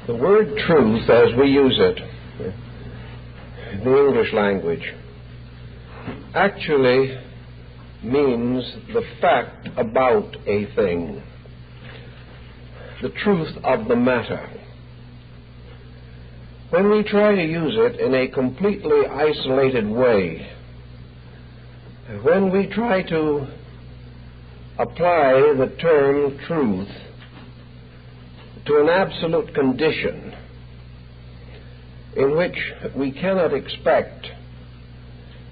The word truth, as we use it in the English language, actually means the fact about a thing, the truth of the matter. When we try to use it in a completely isolated way, when we try to apply the term truth to an absolute condition in which we cannot expect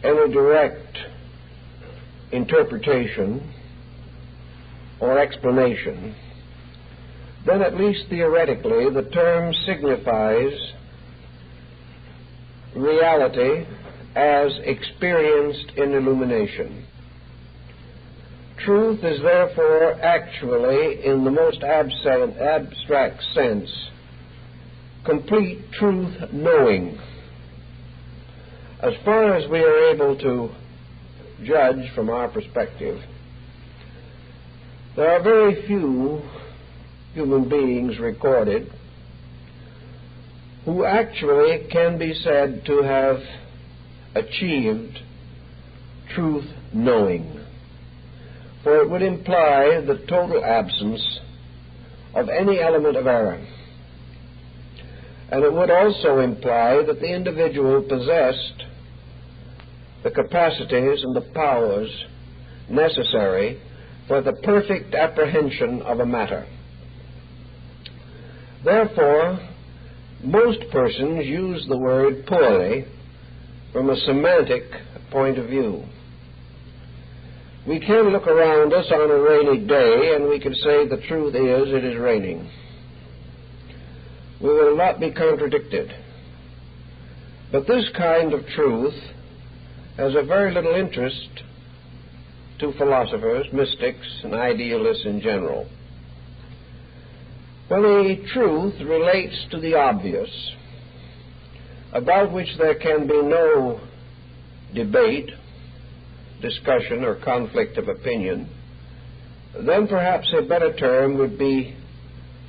any direct interpretation or explanation, then at least theoretically the term signifies reality as experienced in illumination. Truth is therefore actually, in the most abstract sense, complete truth knowing. As far as we are able to judge from our perspective, there are very few human beings recorded who actually can be said to have achieved truth knowing, for it would imply the total absence of any element of error. And it would also imply that the individual possessed the capacities and the powers necessary for the perfect apprehension of a matter. Therefore, most persons use the word poorly from a semantic point of view. We can look around us on a rainy day and we can say the truth is it is raining. We will not be contradicted. But this kind of truth has a very little interest to philosophers, mystics, and idealists in general. When a truth relates to the obvious, about which there can be no debate, discussion, or conflict of opinion, then perhaps a better term would be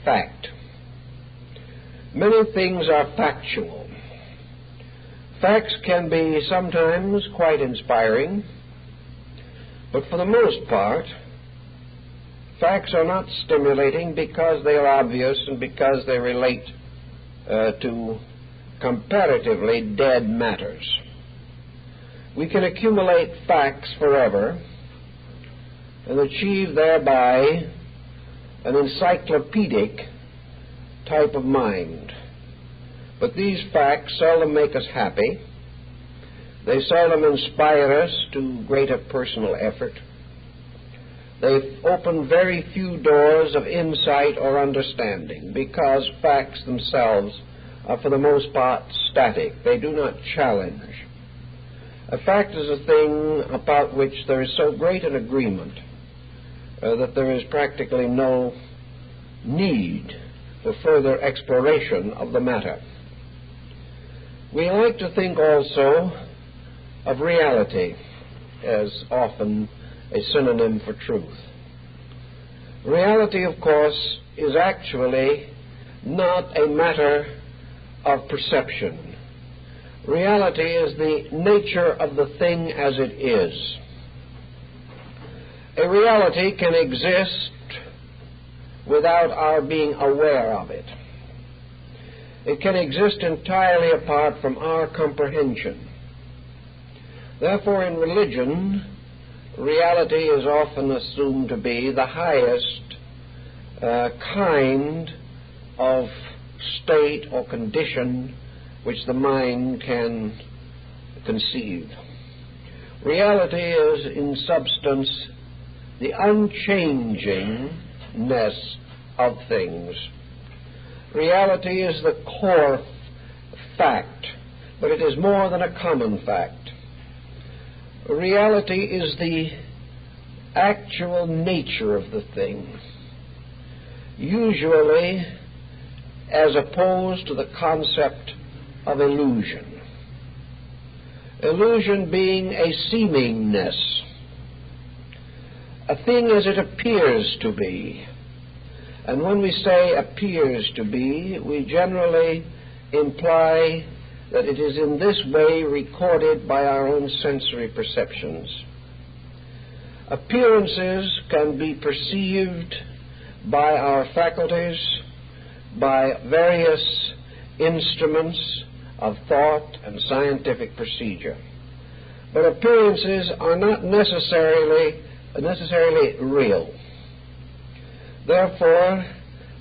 fact. Many things are factual. Facts can be sometimes quite inspiring, but for the most part, facts are not stimulating because they are obvious and because they relate to comparatively dead matters. We can accumulate facts forever and achieve thereby an encyclopedic type of mind. But these facts seldom make us happy. They seldom inspire us to greater personal effort. They open very few doors of insight or understanding because facts themselves are for the most part static. They do not challenge. A fact is a thing about which there is so great an agreement that there is practically no need for further exploration of the matter. We like to think also of reality as often a synonym for truth. Reality, of course, is actually not a matter of perception. Reality is the nature of the thing as it is. A reality can exist without our being aware of it. It can exist entirely apart from our comprehension. Therefore, in religion, reality is often assumed to be the highest kind of state or condition which the mind can conceive. Reality is, in substance, the unchangingness of things. Reality is the core fact, but it is more than a common fact. Reality is the actual nature of the thing, usually as opposed to the concept of illusion. Illusion being a seemingness, a thing as it appears to be, And when we say appears to be, we generally imply that it is in this way recorded by our own sensory perceptions. Appearances can be perceived by our faculties, by various instruments of thought and scientific procedure. But appearances are not necessarily real. Therefore,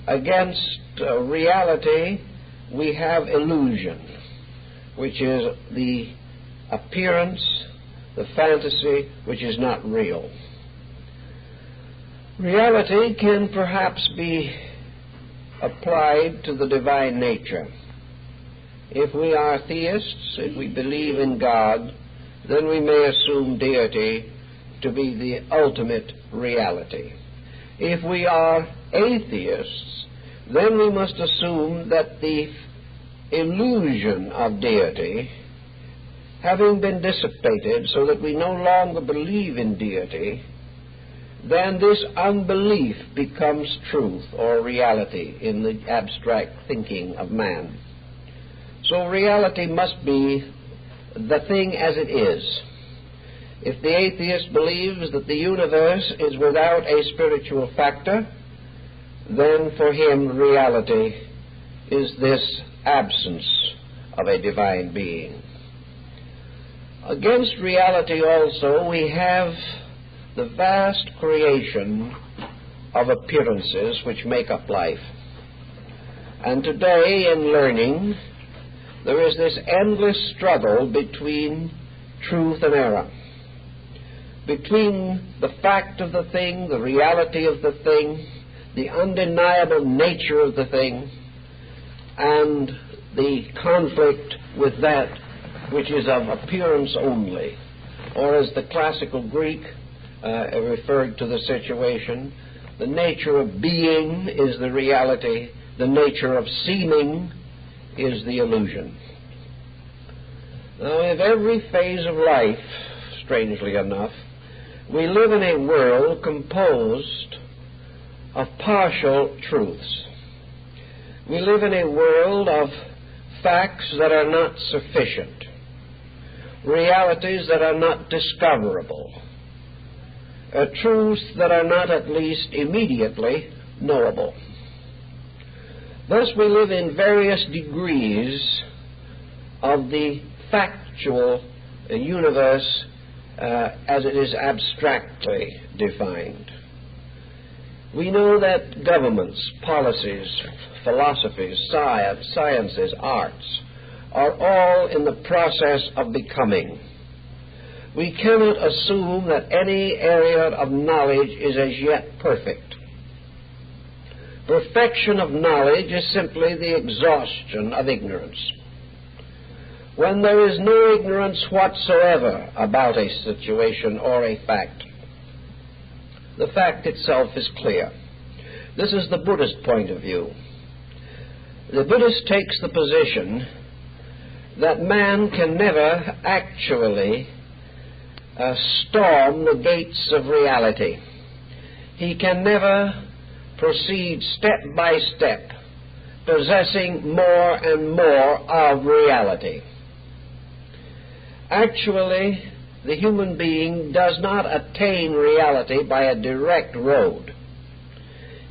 against reality, we have illusion, which is the appearance, the fantasy, which is not real. Reality can perhaps be applied to the divine nature. If we are theists, if we believe in God, then we may assume deity to be the ultimate reality. If we are atheists, then we must assume that the illusion of deity, having been dissipated so that we no longer believe in deity, then this unbelief becomes truth or reality in the abstract thinking of man. So reality must be the thing as it is. If the atheist believes that the universe is without a spiritual factor, then for him reality is this absence of a divine being. Against reality also we have the vast creation of appearances which make up life. And today in learning, there is this endless struggle between truth and error, between the fact of the thing, the reality of the thing, the undeniable nature of the thing, and the conflict with that which is of appearance only, or as the classical Greek referred to the situation, the nature of being is the reality, the nature of seeming is the illusion. Now, in every phase of life, strangely enough, we live in a world composed of partial truths. We live in a world of facts that are not sufficient, realities that are not discoverable, truths that are not at least immediately knowable. Thus we live in various degrees of the factual universe as it is abstractly defined. We know that governments, policies, philosophies, sciences, arts are all in the process of becoming. We cannot assume that any area of knowledge is as yet perfect. Perfection of knowledge is simply the exhaustion of ignorance. When there is no ignorance whatsoever about a situation or a fact, the fact itself is clear. This is the Buddhist point of view. The Buddhist takes the position that man can never actually storm the gates of reality. He can never proceed step by step, possessing more and more of reality. Actually, the human being does not attain reality by a direct road.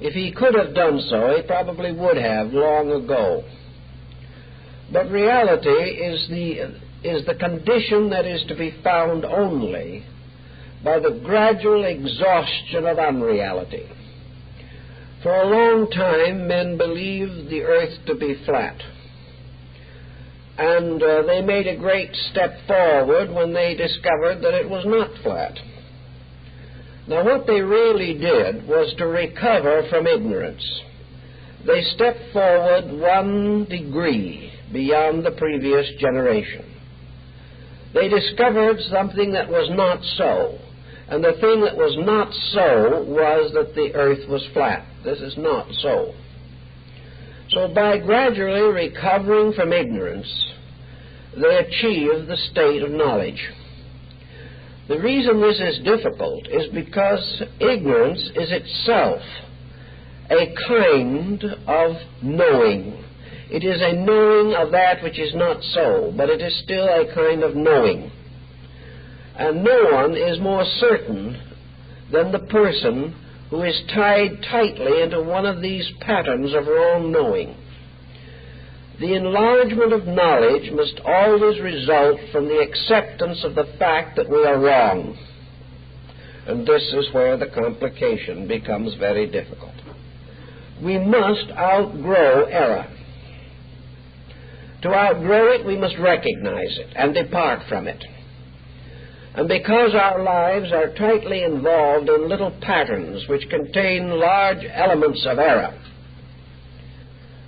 If he could have done so, he probably would have long ago. But reality is the condition that is to be found only by the gradual exhaustion of unreality. For a long time, men believed the earth to be flat. And they made a great step forward when they discovered that it was not flat. Now, what they really did was to recover from ignorance. They stepped forward 1 degree beyond the previous generation. They discovered something that was not so. And the thing that was not so was that the earth was flat. This is not so. So by gradually recovering from ignorance, they achieve the state of knowledge. The reason this is difficult is because ignorance is itself a kind of knowing. It is a knowing of that which is not so, but it is still a kind of knowing. And no one is more certain than the person who is tied tightly into one of these patterns of wrong knowing. The enlargement of knowledge must always result from the acceptance of the fact that we are wrong. And this is where the complication becomes very difficult. We must outgrow error. To outgrow it, we must recognize it and depart from it. And because our lives are tightly involved in little patterns which contain large elements of error,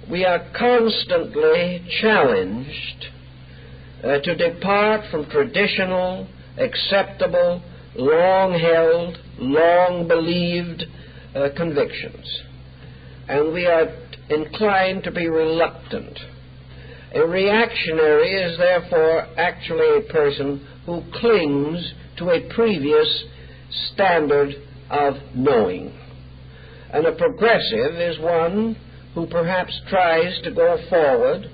we are constantly challenged to depart from traditional, acceptable, long-held, long-believed convictions. And we are inclined to be reluctant. A reactionary is therefore actually a person who clings to a previous standard of knowing. And a progressive is one who perhaps tries to go forward,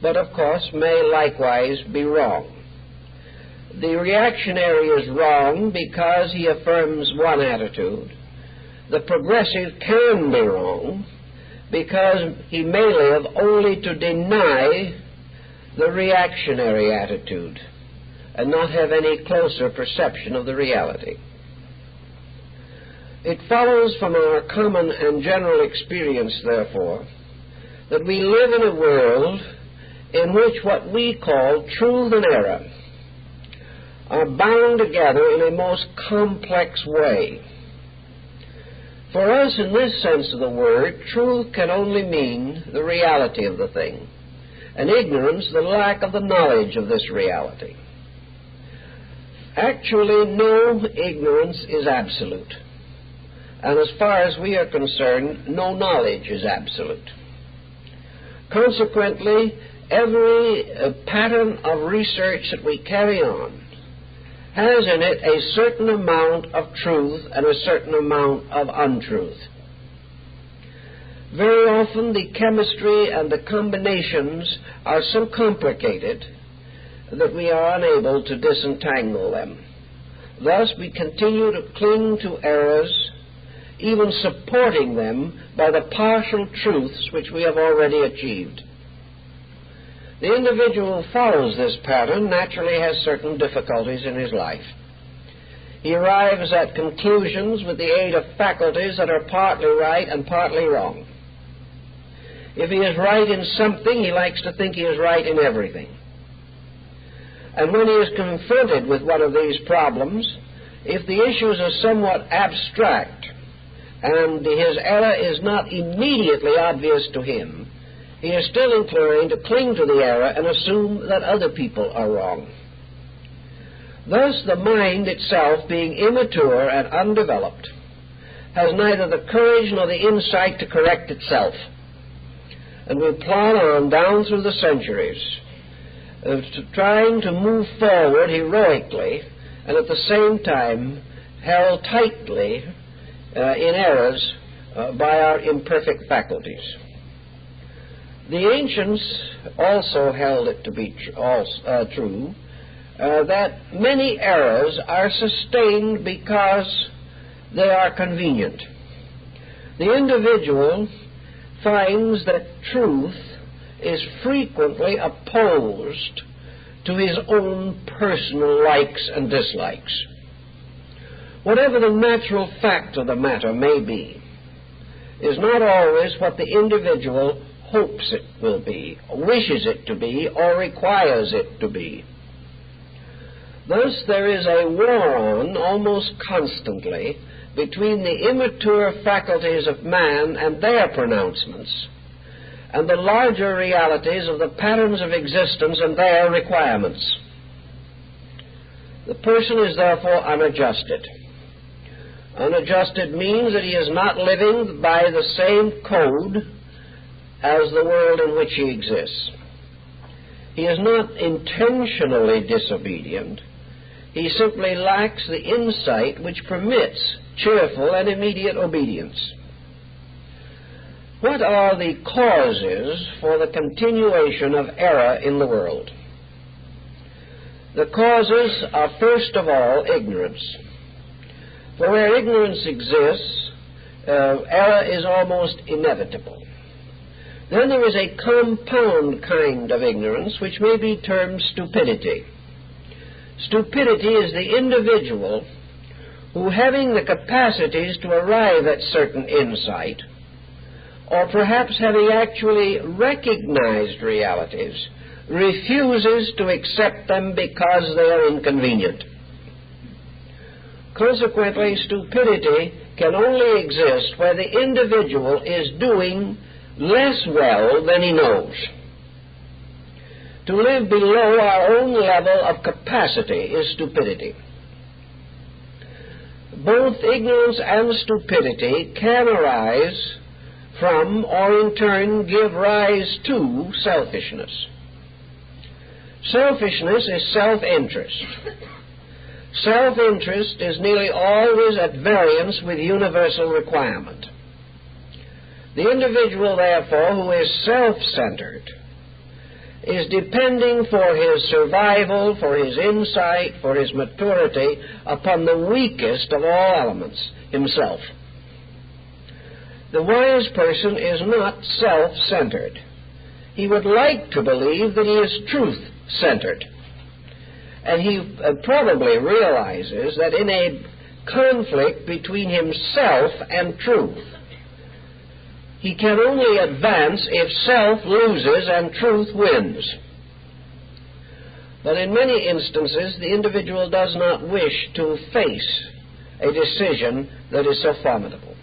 but of course may likewise be wrong. The reactionary is wrong because he affirms one attitude. The progressive can be wrong because he may live only to deny the reactionary attitude and not have any closer perception of the reality. It follows from our common and general experience, therefore, that we live in a world in which what we call truth and error are bound together in a most complex way. For us, in this sense of the word, truth can only mean the reality of the thing, and ignorance the lack of the knowledge of this reality. Actually, no ignorance is absolute. And as far as we are concerned, no knowledge is absolute. Consequently, every pattern of research that we carry on has in it a certain amount of truth and a certain amount of untruth. Very often the chemistry and the combinations are so complicated that we are unable to disentangle them. Thus we continue to cling to errors, even supporting them by the partial truths which we have already achieved. The individual who follows this pattern naturally has certain difficulties in his life. He arrives at conclusions with the aid of faculties that are partly right and partly wrong. If he is right in something, he likes to think he is right in everything. And when he is confronted with one of these problems, if the issues are somewhat abstract and his error is not immediately obvious to him, he is still inclined to cling to the error and assume that other people are wrong. Thus, the mind itself, being immature and undeveloped, has neither the courage nor the insight to correct itself. And we plod on down through the centuries, trying to move forward heroically and at the same time held tightly in errors by our imperfect faculties. The ancients also held it to be true that many errors are sustained because they are convenient. The individual finds that truth is frequently opposed to his own personal likes and dislikes. Whatever the natural fact of the matter may be, is not always what the individual hopes it will be, wishes it to be, or requires it to be. Thus there is a war on, almost constantly, between the immature faculties of man and their pronouncements, and the larger realities of the patterns of existence and their requirements. The person is therefore unadjusted. Unadjusted means that he is not living by the same code as the world in which he exists. He is not intentionally disobedient. He simply lacks the insight which permits cheerful and immediate obedience. What are the causes for the continuation of error in the world? The causes are, first of all, ignorance. For where ignorance exists, error is almost inevitable. Then there is a compound kind of ignorance which may be termed stupidity. Stupidity is the individual who, having the capacities to arrive at certain insight, or perhaps having actually recognized realities, refuses to accept them because they are inconvenient. Consequently, stupidity can only exist where the individual is doing less well than he knows. To live below our own level of capacity is stupidity. Both ignorance and stupidity can arise from, or in turn give rise to, selfishness. Selfishness is self-interest. Self-interest is nearly always at variance with universal requirement. The individual, therefore, who is self-centered is depending for his survival, for his insight, for his maturity, upon the weakest of all elements, himself. The wise person is not self-centered. He would like to believe that he is truth-centered. And he probably realizes that in a conflict between himself and truth, he can only advance if self loses and truth wins. But in many instances, the individual does not wish to face a decision that is so formidable.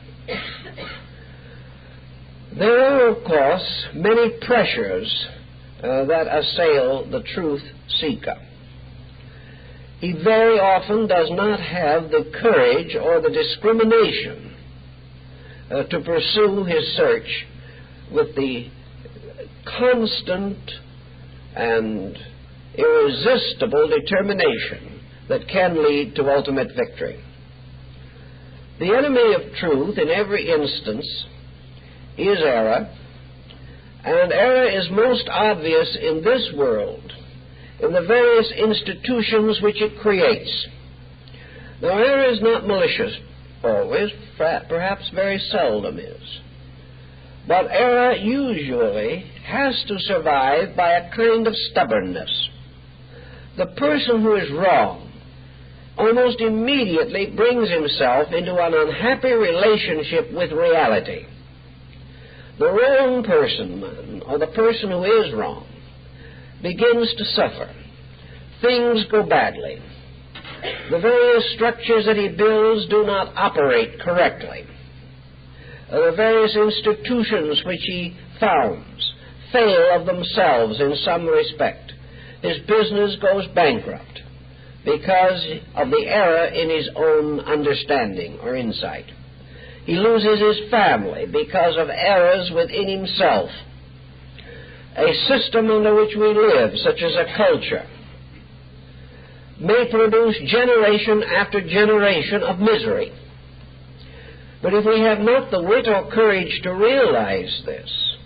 There are, of course, many pressures that assail the truth seeker. He very often does not have the courage or the discrimination to pursue his search with the constant and irresistible determination that can lead to ultimate victory. The enemy of truth in every instance is error, and error is most obvious in this world, in the various institutions which it creates. Now, error is not malicious always, perhaps very seldom is. But error usually has to survive by a kind of stubbornness. The person who is wrong almost immediately brings himself into an unhappy relationship with reality. The wrong person, or the person who is wrong, begins to suffer. Things go badly. The various structures that he builds do not operate correctly. The various institutions which he founds fail of themselves in some respect. His business goes bankrupt because of the error in his own understanding or insight. He loses his family because of errors within himself. A system under which we live, such as a culture, may produce generation after generation of misery. But if we have not the wit or courage to realize this,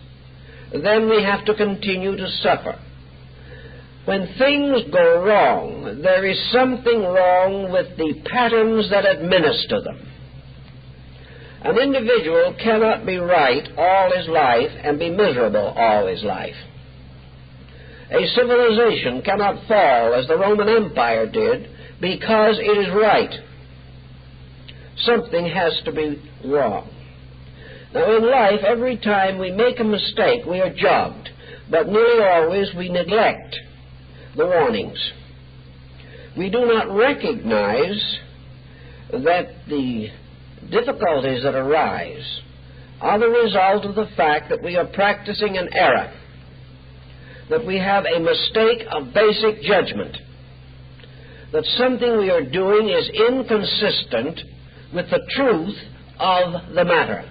then we have to continue to suffer. When things go wrong, there is something wrong with the patterns that administer them. An individual cannot be right all his life and be miserable all his life. A civilization cannot fall as the Roman Empire did because it is right. Something has to be wrong. Now, in life, every time we make a mistake, we are jogged, but nearly always we neglect the warnings. We do not recognize that the difficulties that arise are the result of the fact that we are practicing an error, that we have a mistake of basic judgment, that something we are doing is inconsistent with the truth of the matter.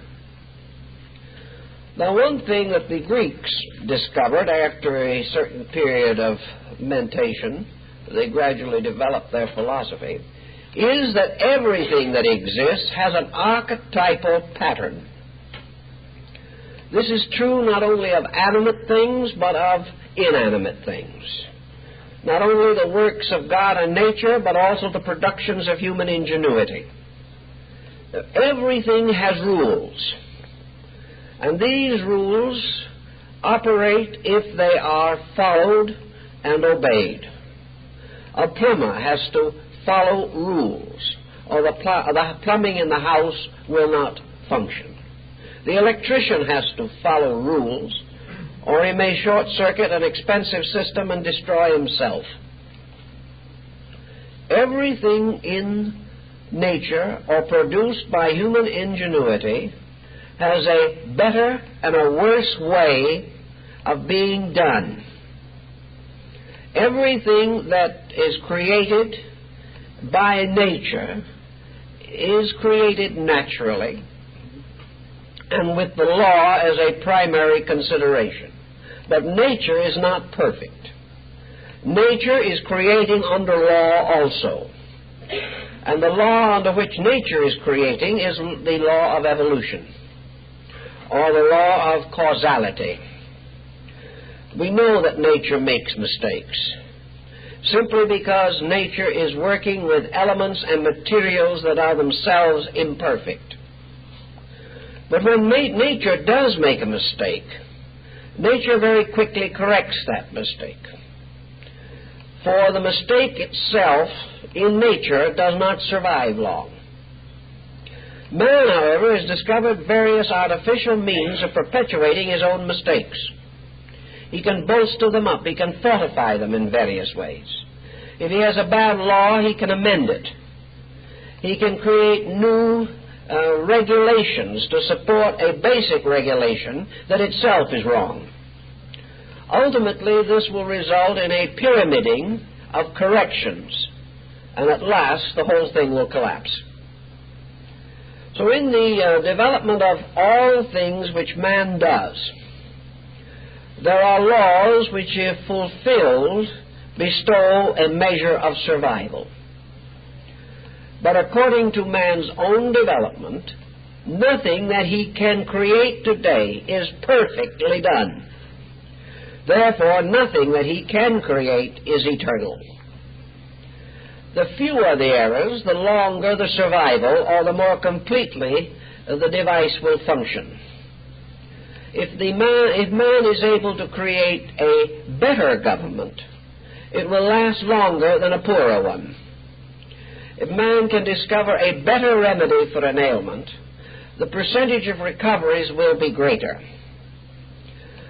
Now, one thing that the Greeks discovered after a certain period of mentation, they gradually developed their philosophy, is that everything that exists has an archetypal pattern. This is true not only of animate things, but of inanimate things. Not only the works of God and nature, but also the productions of human ingenuity. Everything has rules. And these rules operate if they are followed and obeyed. A plumber has to follow rules, or the plumbing in the house will not function. The electrician has to follow rules, or he may short-circuit an expensive system and destroy himself. Everything in nature or produced by human ingenuity has a better and a worse way of being done. Everything that is created by nature is created naturally and with the law as a primary consideration. But nature is not perfect. Nature is creating under law also. And the law under which nature is creating is the law of evolution, or the law of causality. We know that nature makes mistakes, simply because nature is working with elements and materials that are themselves imperfect. But when nature does make a mistake, nature very quickly corrects that mistake. For the mistake itself in nature does not survive long. Man, however, has discovered various artificial means of perpetuating his own mistakes. He can bolster them up. He can fortify them in various ways. If he has a bad law, he can amend it. He can create new regulations to support a basic regulation that itself is wrong. Ultimately, this will result in a pyramiding of corrections, and at last the whole thing will collapse. So in the development of all things which man does, there are laws which, if fulfilled, bestow a measure of survival. But according to man's own development, nothing that he can create today is perfectly done. Therefore, nothing that he can create is eternal. The fewer the errors, the longer the survival, or the more completely the device will function. If man is able to create a better government, it will last longer than a poorer one. If man can discover a better remedy for an ailment, the percentage of recoveries will be greater.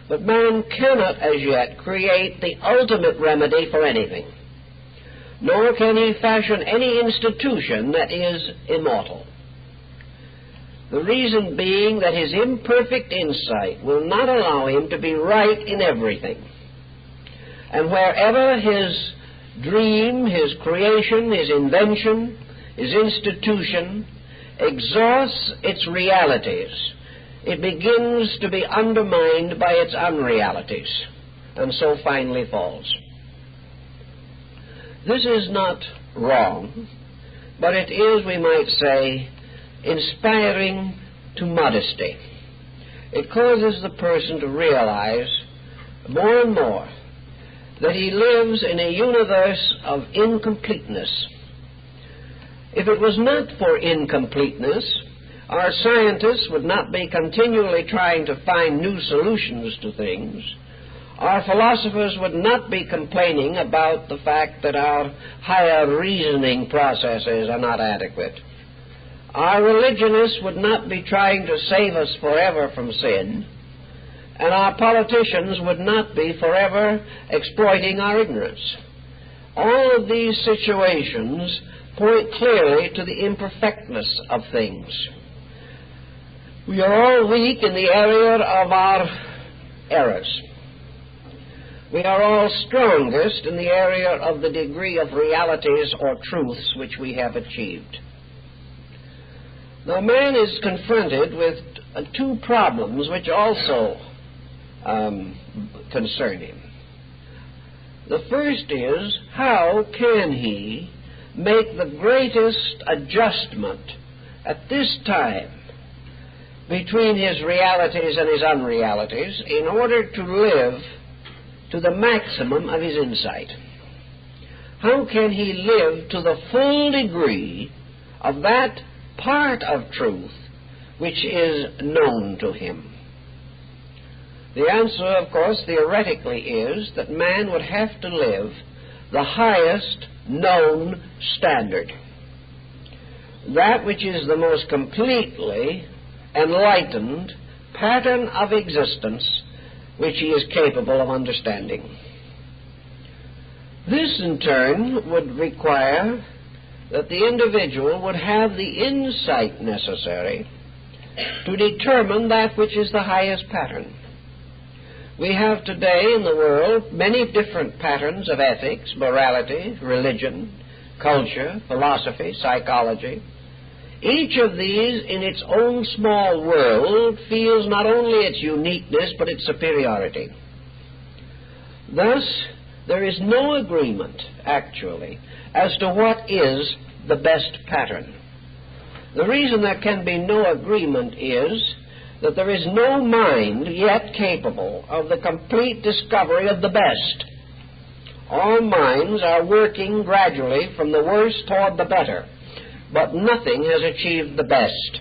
But man cannot as yet create the ultimate remedy for anything, nor can he fashion any institution that is immortal. The reason being that his imperfect insight will not allow him to be right in everything. And wherever his dream, his creation, his invention, his institution exhausts its realities, it begins to be undermined by its unrealities, and so finally falls. This is not wrong, but it is, we might say, inspiring to modesty. It causes the person to realize more and more that he lives in a universe of incompleteness. If it was not for incompleteness, our scientists would not be continually trying to find new solutions to things. Our philosophers would not be complaining about the fact that our higher reasoning processes are not adequate. Our religionists would not be trying to save us forever from sin, and our politicians would not be forever exploiting our ignorance. All of these situations point clearly to the imperfectness of things. We are all weak in the area of our errors. We are all strongest in the area of the degree of realities or truths which we have achieved. Now, man is confronted with two problems which also concern him. The first is, how can he make the greatest adjustment at this time between his realities and his unrealities in order to live to the maximum of his insight? How can he live to the full degree of that part of truth which is known to him? The answer, of course, theoretically is that man would have to live the highest known standard, that which is the most completely enlightened pattern of existence which he is capable of understanding. This, in turn, would require that the individual would have the insight necessary to determine that which is the highest pattern. We have today in the world many different patterns of ethics, morality, religion, culture, philosophy, psychology. Each of these, in its own small world, feels not only its uniqueness but its superiority. Thus, there is no agreement, actually, as to what is the best pattern. The reason there can be no agreement is that there is no mind yet capable of the complete discovery of the best. All minds are working gradually from the worst toward the better, but nothing has achieved the best.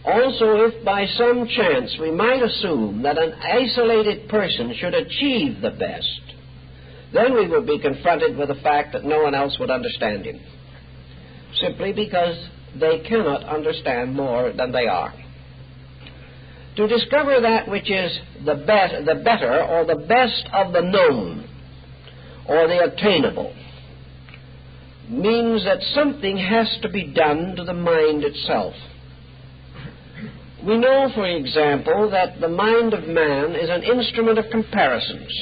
Also, if by some chance we might assume that an isolated person should achieve the best, then we would be confronted with the fact that no one else would understand him, simply because they cannot understand more than they are. To discover that which is the better or the best of the known or the attainable means that something has to be done to the mind itself. We know, for example, that the mind of man is an instrument of comparisons.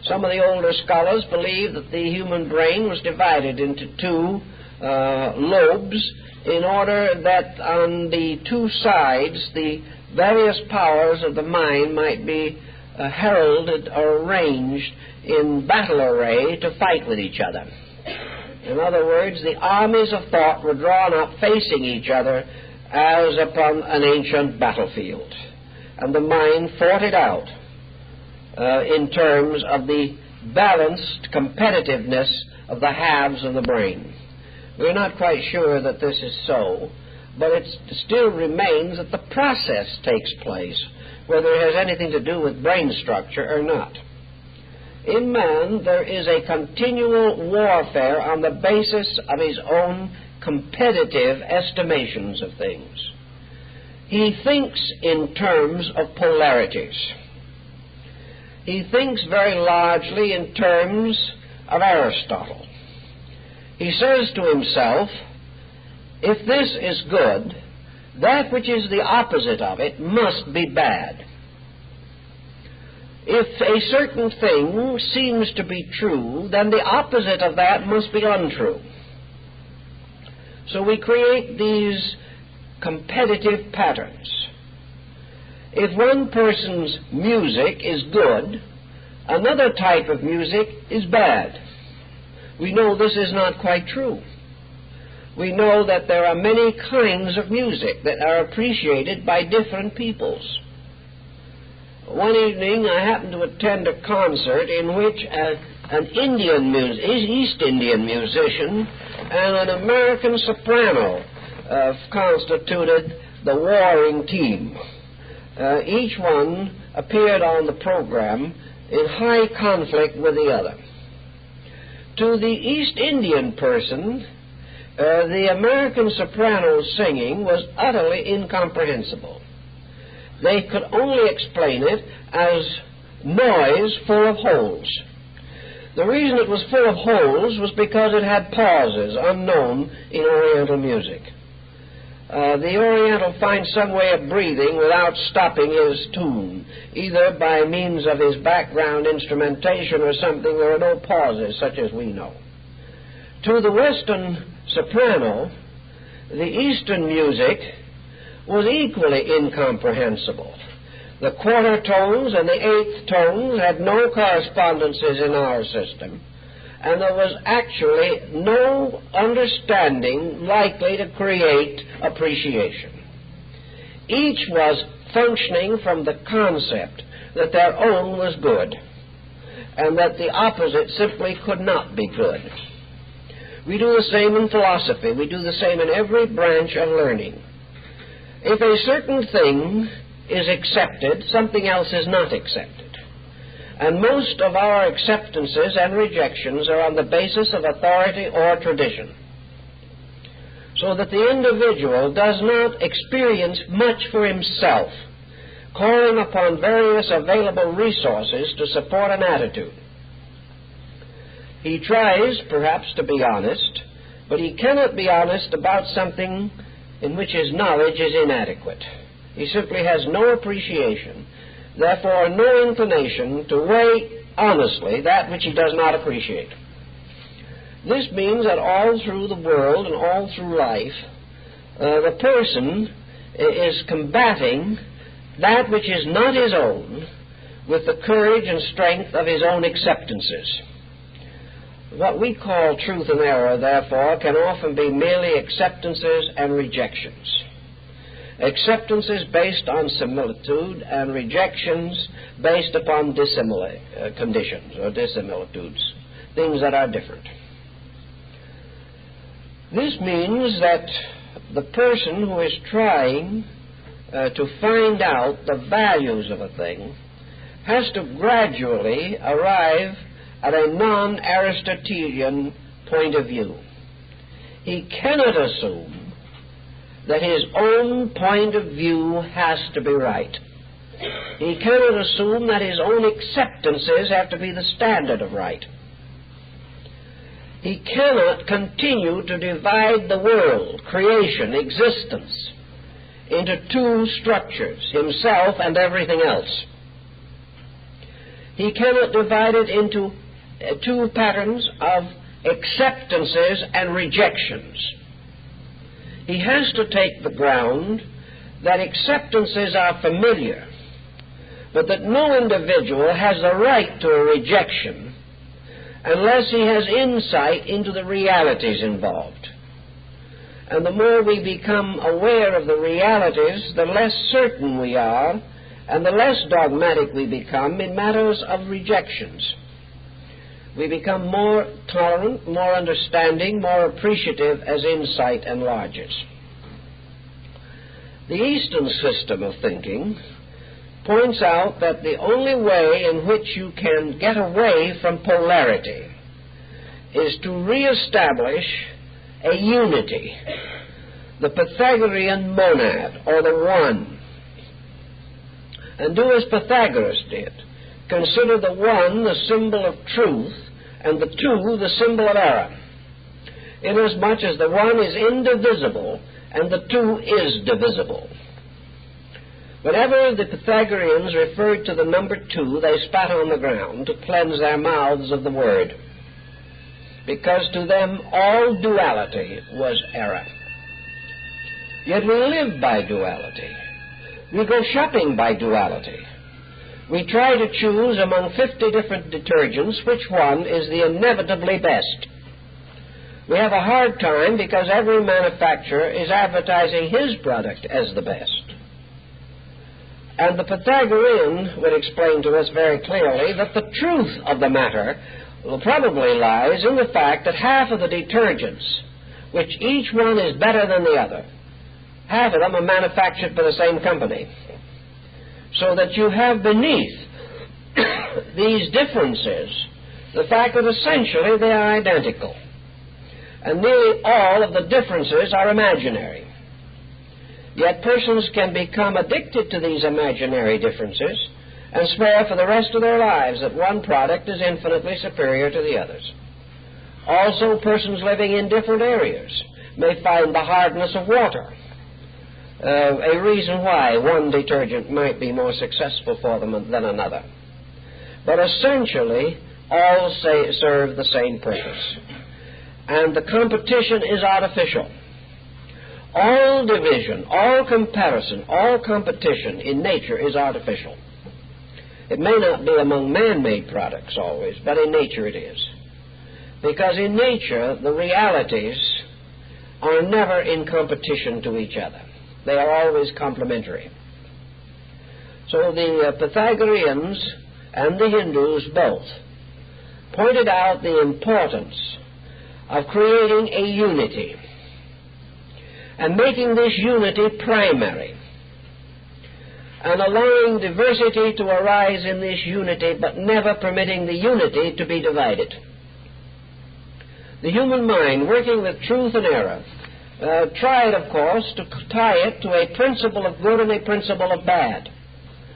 Some of the older scholars believe that the human brain was divided into two lobes in order that on the two sides the various powers of the mind might be heralded or arranged in battle array to fight with each other. In other words, the armies of thought were drawn up facing each other as upon an ancient battlefield, and the mind fought it out in terms of the balanced competitiveness of the halves of the brain. We're not quite sure that this is so, but it still remains that the process takes place, whether it has anything to do with brain structure or not. In man, there is a continual warfare on the basis of his own competitive estimations of things. He thinks in terms of polarities. He thinks very largely in terms of Aristotle. He says to himself, if this is good, that which is the opposite of it must be bad. If a certain thing seems to be true, then the opposite of that must be untrue. So we create these competitive patterns. If one person's music is good, another type of music is bad. We know this is not quite true. We know that there are many kinds of music that are appreciated by different peoples. One evening I happened to attend a concert in which an East Indian musician and an American soprano constituted the warring team. Each one appeared on the program in high conflict with the other. To the East Indian person, the American soprano's singing was utterly incomprehensible. They could only explain it as noise full of holes. The reason it was full of holes was because it had pauses unknown in Oriental music. The Oriental finds some way of breathing without stopping his tune, either by means of his background instrumentation or something. There are no pauses such as we know. To the Western soprano, the Eastern music was equally incomprehensible. The quarter tones and the eighth tones had no correspondences in our system, and there was actually no understanding likely to create appreciation. Each was functioning from the concept that their own was good, and that the opposite simply could not be good. We do the same in philosophy. We do the same in every branch of learning. If a certain thing is accepted, something else is not accepted. And most of our acceptances and rejections are on the basis of authority or tradition, so that the individual does not experience much for himself, calling upon various available resources to support an attitude. He tries, perhaps, to be honest, but he cannot be honest about something in which his knowledge is inadequate. He simply has no appreciation, therefore no inclination to weigh honestly that which he does not appreciate. This means that all through the world and all through life, the person is combating that which is not his own with the courage and strength of his own acceptances. What we call truth and error, therefore, can often be merely acceptances and rejections. Acceptances based on similitude and rejections based upon dissimilar conditions or dissimilitudes, things that are different. This means that the person who is trying to find out the values of a thing has to gradually arrive at a non-Aristotelian point of view. He cannot assume that his own point of view has to be right. He cannot assume that his own acceptances have to be the standard of right. He cannot continue to divide the world, creation, existence, into two structures, himself and everything else. He cannot divide it into two patterns of acceptances and rejections. He has to take the ground that acceptances are familiar, but that no individual has the right to a rejection unless he has insight into the realities involved. And the more we become aware of the realities, the less certain we are, and the less dogmatic we become in matters of rejections. We become more tolerant, more understanding, more appreciative as insight enlarges. The Eastern system of thinking points out that the only way in which you can get away from polarity is to reestablish a unity, the Pythagorean monad, or the one. And do as Pythagoras did. Consider the one the symbol of truth and the two the symbol of error, inasmuch as the one is indivisible and the two is divisible. Whenever the Pythagoreans referred to the number two, they spat on the ground to cleanse their mouths of the word, because to them all duality was error. Yet we live by duality. We go shopping by duality. We try to choose among 50 different detergents which one is the inevitably best. We have a hard time because every manufacturer is advertising his product as the best. And the Pythagorean would explain to us very clearly that the truth of the matter probably lies in the fact that half of the detergents, which each one is better than the other, half of them are manufactured by the same company. So that you have beneath these differences the fact that essentially they are identical. And nearly all of the differences are imaginary. Yet persons can become addicted to these imaginary differences and swear for the rest of their lives that one product is infinitely superior to the others. Also, persons living in different areas may find the hardness of water a reason why one detergent might be more successful for them than another. But essentially, all serve the same purpose. And the competition is artificial. All division, all comparison, all competition in nature is artificial. It may not be among man-made products always, but in nature it is. Because in nature, the realities are never in competition to each other. They are always complementary. So the Pythagoreans and the Hindus both pointed out the importance of creating a unity and making this unity primary and allowing diversity to arise in this unity, but never permitting the unity to be divided. The human mind, working with truth and error, tried, of course, to tie it to a principle of good and a principle of bad.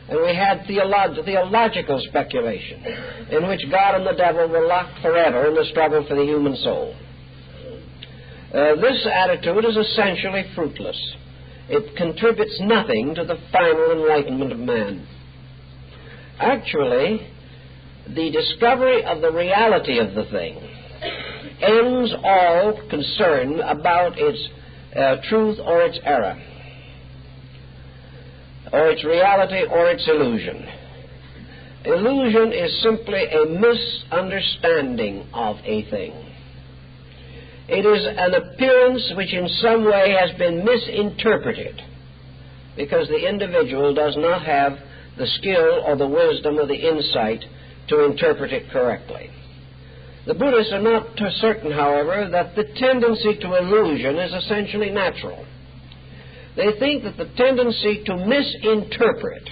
And we had theological speculation, in which God and the devil were locked forever in the struggle for the human soul. This attitude is essentially fruitless. It contributes nothing to the final enlightenment of man. Actually, the discovery of the reality of the thing ends all concern about its truth or its error, or its reality or its illusion. Illusion is simply a misunderstanding of a thing. It is an appearance which in some way has been misinterpreted because the individual does not have the skill or the wisdom or the insight to interpret it correctly. The Buddhists are not certain, however, that the tendency to illusion is essentially natural. They think that the tendency to misinterpret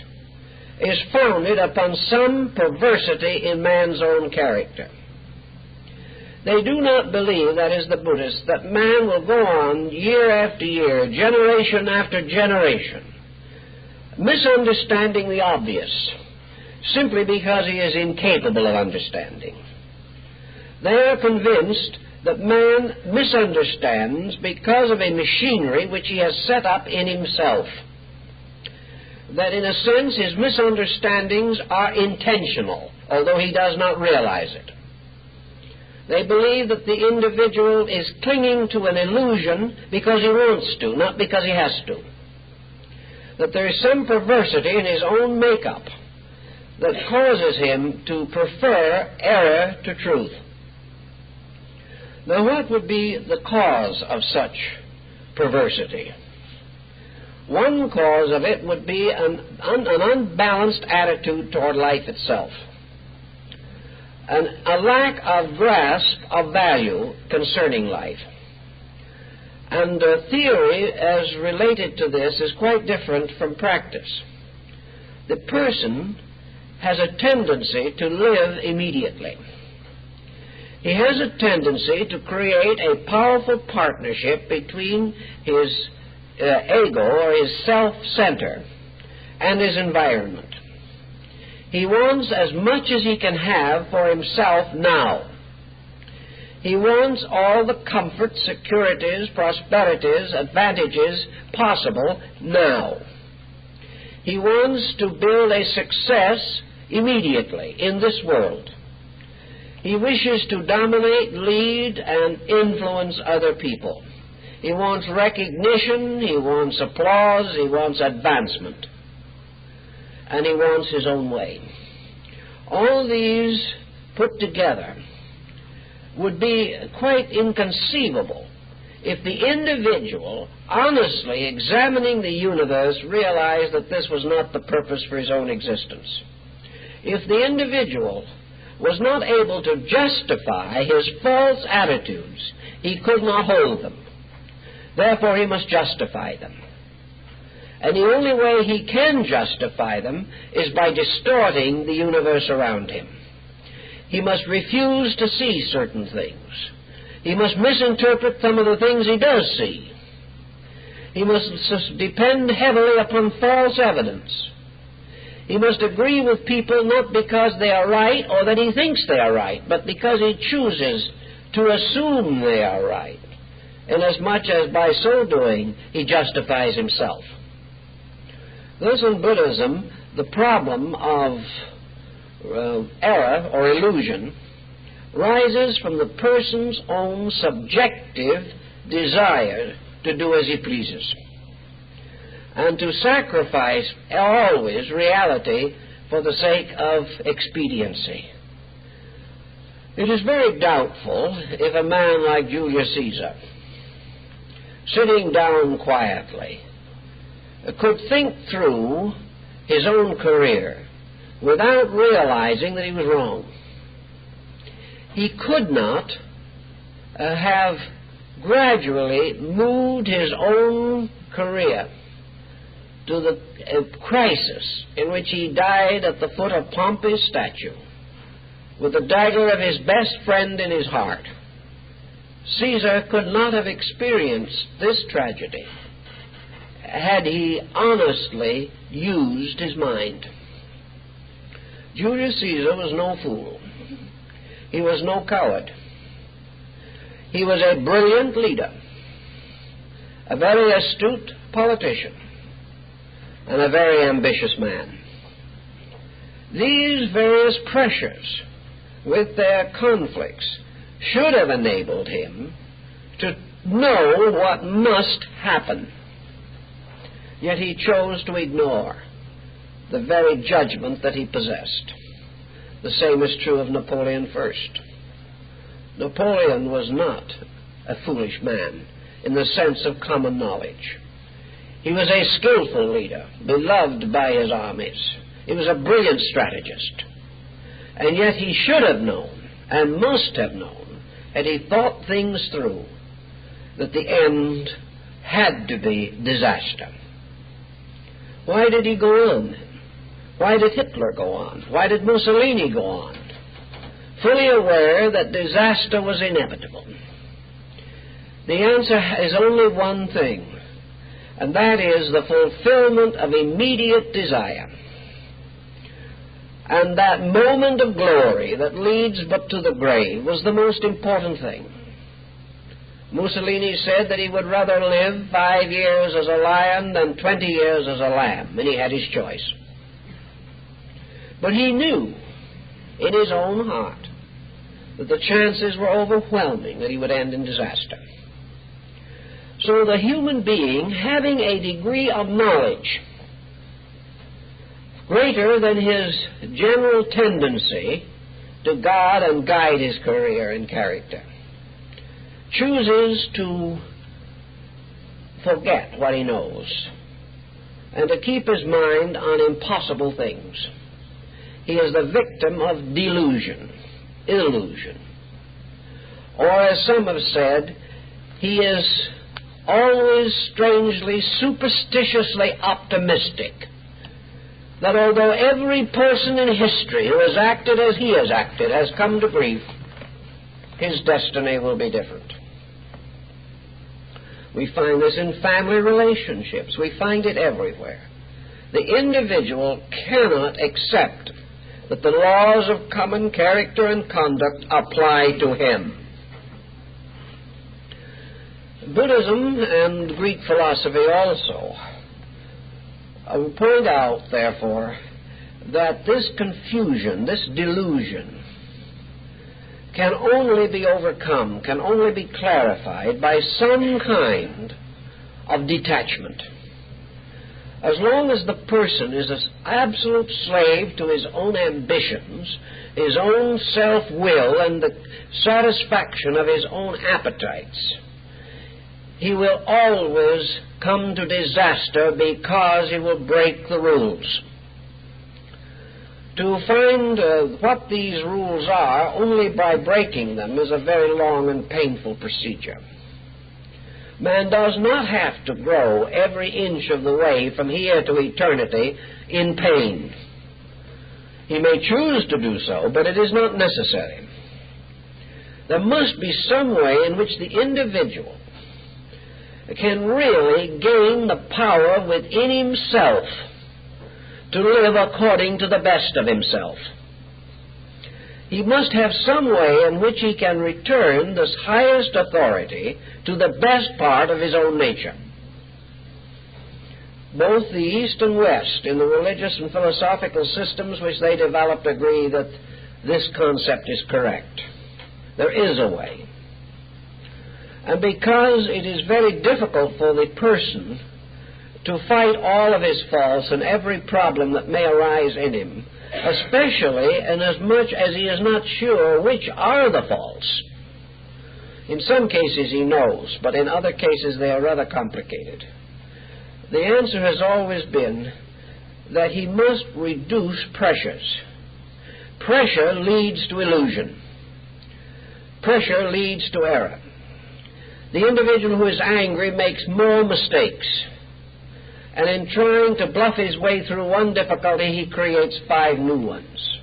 is founded upon some perversity in man's own character. They do not believe, that is the Buddhists, that man will go on year after year, generation after generation, misunderstanding the obvious, simply because he is incapable of understanding. They are convinced that man misunderstands because of a machinery which he has set up in himself. That in a sense his misunderstandings are intentional, although he does not realize it. They believe that the individual is clinging to an illusion because he wants to, not because he has to. That there is some perversity in his own makeup that causes him to prefer error to truth. Now, what would be the cause of such perversity? One cause of it would be an unbalanced attitude toward life itself, and a lack of grasp of value concerning life. And theory, as related to this, is quite different from practice. The person has a tendency to live immediately. He has a tendency to create a powerful partnership between his ego, or his self-center, and his environment. He wants as much as he can have for himself now. He wants all the comforts, securities, prosperities, advantages possible now. He wants to build a success immediately in this world. He wishes to dominate, lead, and influence other people. He wants recognition, he wants applause, he wants advancement, and he wants his own way. All these put together would be quite inconceivable if the individual, honestly examining the universe, realized that this was not the purpose for his own existence. If the individual was not able to justify his false attitudes, he could not hold them. Therefore, he must justify them. And the only way he can justify them is by distorting the universe around him. He must refuse to see certain things. He must misinterpret some of the things he does see. He must depend heavily upon false evidence. He must agree with people not because they are right or that he thinks they are right, but because he chooses to assume they are right, inasmuch as by so doing he justifies himself. Thus, in Buddhism, the problem of error or illusion rises from the person's own subjective desire to do as he pleases, and to sacrifice always reality for the sake of expediency. It is very doubtful if a man like Julius Caesar, sitting down quietly could think through his own career without realizing that he was wrong. He could not have gradually moved his own career to the crisis in which he died at the foot of Pompey's statue with the dagger of his best friend in his heart. Caesar could not have experienced this tragedy had he honestly used his mind. Julius Caesar was no fool. He was no coward. He was a brilliant leader, a very astute politician, and a very ambitious man. These various pressures, with their conflicts, should have enabled him to know what must happen. Yet he chose to ignore the very judgment that he possessed. The same is true of Napoleon I. Napoleon was not a foolish man in the sense of common knowledge. He was a skillful leader, beloved by his armies. He was a brilliant strategist. And yet he should have known, and must have known, had he thought things through, that the end had to be disaster. Why did he go on? Why did Hitler go on? Why did Mussolini go on? Fully aware that disaster was inevitable. The answer is only one thing, and that is the fulfillment of immediate desire. And that moment of glory that leads but to the grave was the most important thing. Mussolini said that he would rather live 5 years as a lion than 20 years as a lamb, and he had his choice. But he knew in his own heart that the chances were overwhelming that he would end in disaster. So the human being, having a degree of knowledge greater than his general tendency to guard and guide his career and character, chooses to forget what he knows and to keep his mind on impossible things. He is the victim of delusion, illusion. Or as some have said, he is always strangely, superstitiously optimistic that although every person in history who has acted as he has acted has come to grief, his destiny will be different. We find this in family relationships. We find it everywhere. The individual cannot accept that the laws of common character and conduct apply to him. Buddhism and Greek philosophy also point out, therefore, that this confusion, this delusion, can only be overcome, can only be clarified by some kind of detachment. As long as the person is an absolute slave to his own ambitions, his own self-will, and the satisfaction of his own appetites, he will always come to disaster because he will break the rules. To find what these rules are only by breaking them is a very long and painful procedure. Man does not have to grow every inch of the way from here to eternity in pain. He may choose to do so, but it is not necessary. There must be some way in which the individual can really gain the power within himself to live according to the best of himself. He must have some way in which he can return this highest authority to the best part of his own nature. Both the East and West, in the religious and philosophical systems which they developed, agree that this concept is correct. There is a way. And because it is very difficult for the person to fight all of his faults and every problem that may arise in him, especially inasmuch as he is not sure which are the faults. In some cases he knows, but in other cases they are rather complicated. The answer has always been that he must reduce pressures. Pressure leads to illusion. Pressure leads to error. The individual who is angry makes more mistakes, and in trying to bluff his way through one difficulty, he creates 5 new ones.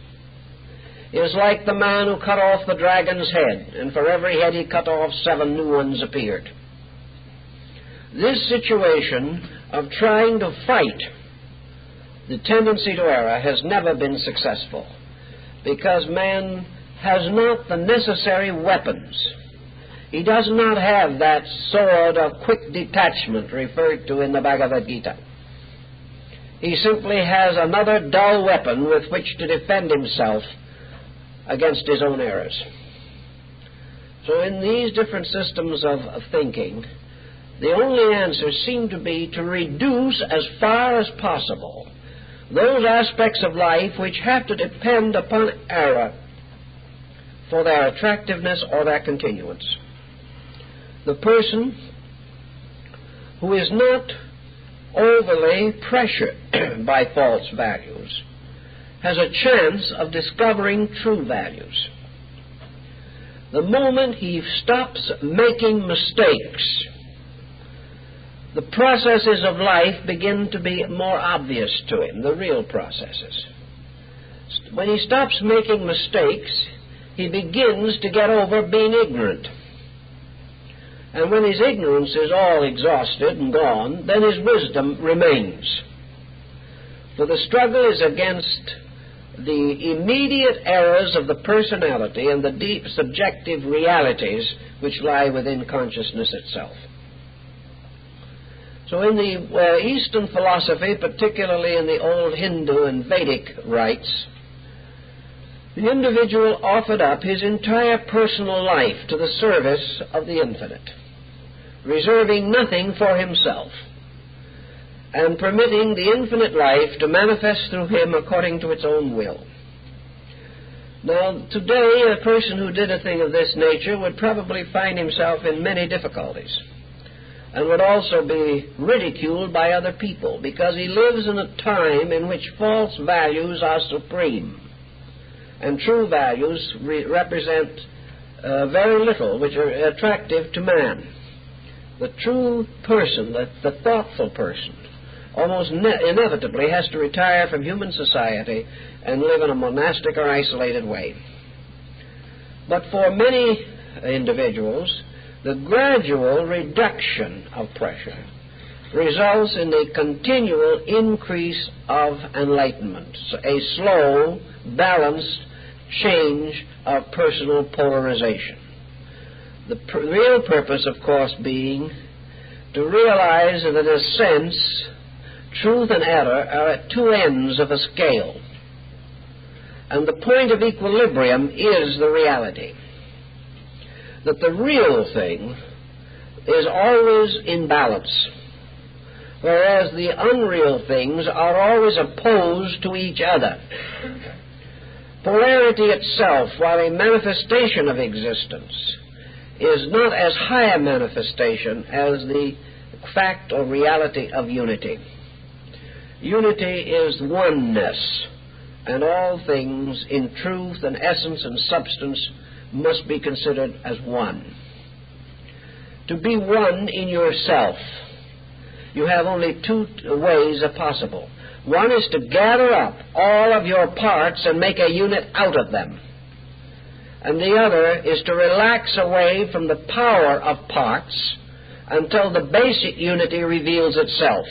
It is like the man who cut off the dragon's head, and for every head he cut off, 7 new ones appeared. This situation of trying to fight the tendency to error has never been successful, because man has not the necessary weapons. He does not have that sword of quick detachment referred to in the Bhagavad Gita. He simply has another dull weapon with which to defend himself against his own errors. So in these different systems of thinking, the only answer seemed to be to reduce as far as possible those aspects of life which have to depend upon error for their attractiveness or their continuance. The person who is not overly pressured by false values has a chance of discovering true values. The moment he stops making mistakes, the processes of life begin to be more obvious to him, the real processes. When he stops making mistakes, he begins to get over being ignorant. And when his ignorance is all exhausted and gone, then his wisdom remains. For the struggle is against the immediate errors of the personality and the deep subjective realities which lie within consciousness itself. So in the Eastern philosophy, particularly in the old Hindu and Vedic rites, the individual offered up his entire personal life to the service of the infinite, reserving nothing for himself, and permitting the infinite life to manifest through him according to its own will. Now, today, a person who did a thing of this nature would probably find himself in many difficulties, and would also be ridiculed by other people, because he lives in a time in which false values are supreme, and true values represent very little which are attractive to man. The true person, the thoughtful person, almost inevitably has to retire from human society and live in a monastic or isolated way. But for many individuals, the gradual reduction of pressure results in a continual increase of enlightenment, so a slow, balanced change of personal polarization. The real purpose, of course, being to realize that, in a sense, truth and error are at 2 ends of a scale, and the point of equilibrium is the reality. That the real thing is always in balance, whereas the unreal things are always opposed to each other. Polarity itself, while a manifestation of existence, is not as high a manifestation as the fact or reality of unity. Unity is oneness, and all things in truth and essence and substance must be considered as one. To be one in yourself, you have only 2 ways possible. One is to gather up all of your parts and make a unit out of them. And the other is to relax away from the power of parts until the basic unity reveals itself.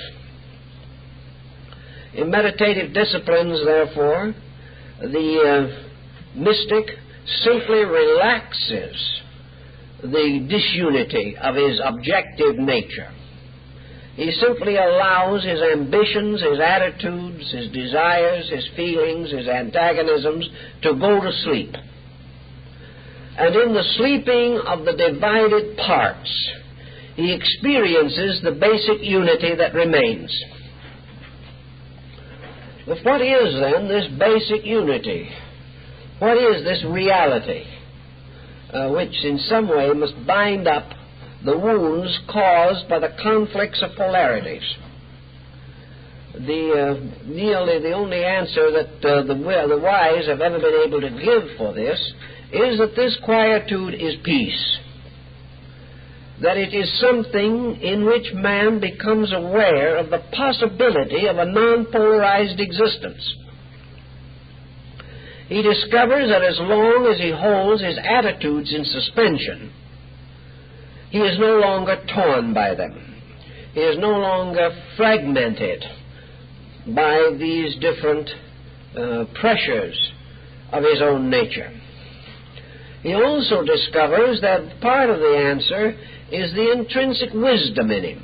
In meditative disciplines, therefore, the mystic simply relaxes the disunity of his objective nature. He simply allows his ambitions, his attitudes, his desires, his feelings, his antagonisms to go to sleep. And in the sleeping of the divided parts, he experiences the basic unity that remains. But what is then this basic unity? What is this reality which in some way must bind up the wounds caused by the conflicts of polarities? nearly the only answer that the wise have ever been able to give for this is that this quietude is peace. That it is something in which man becomes aware of the possibility of a non-polarized existence. He discovers that as long as he holds his attitudes in suspension, he is no longer torn by them. He is no longer fragmented by these different pressures of his own nature. He also discovers that part of the answer is the intrinsic wisdom in him.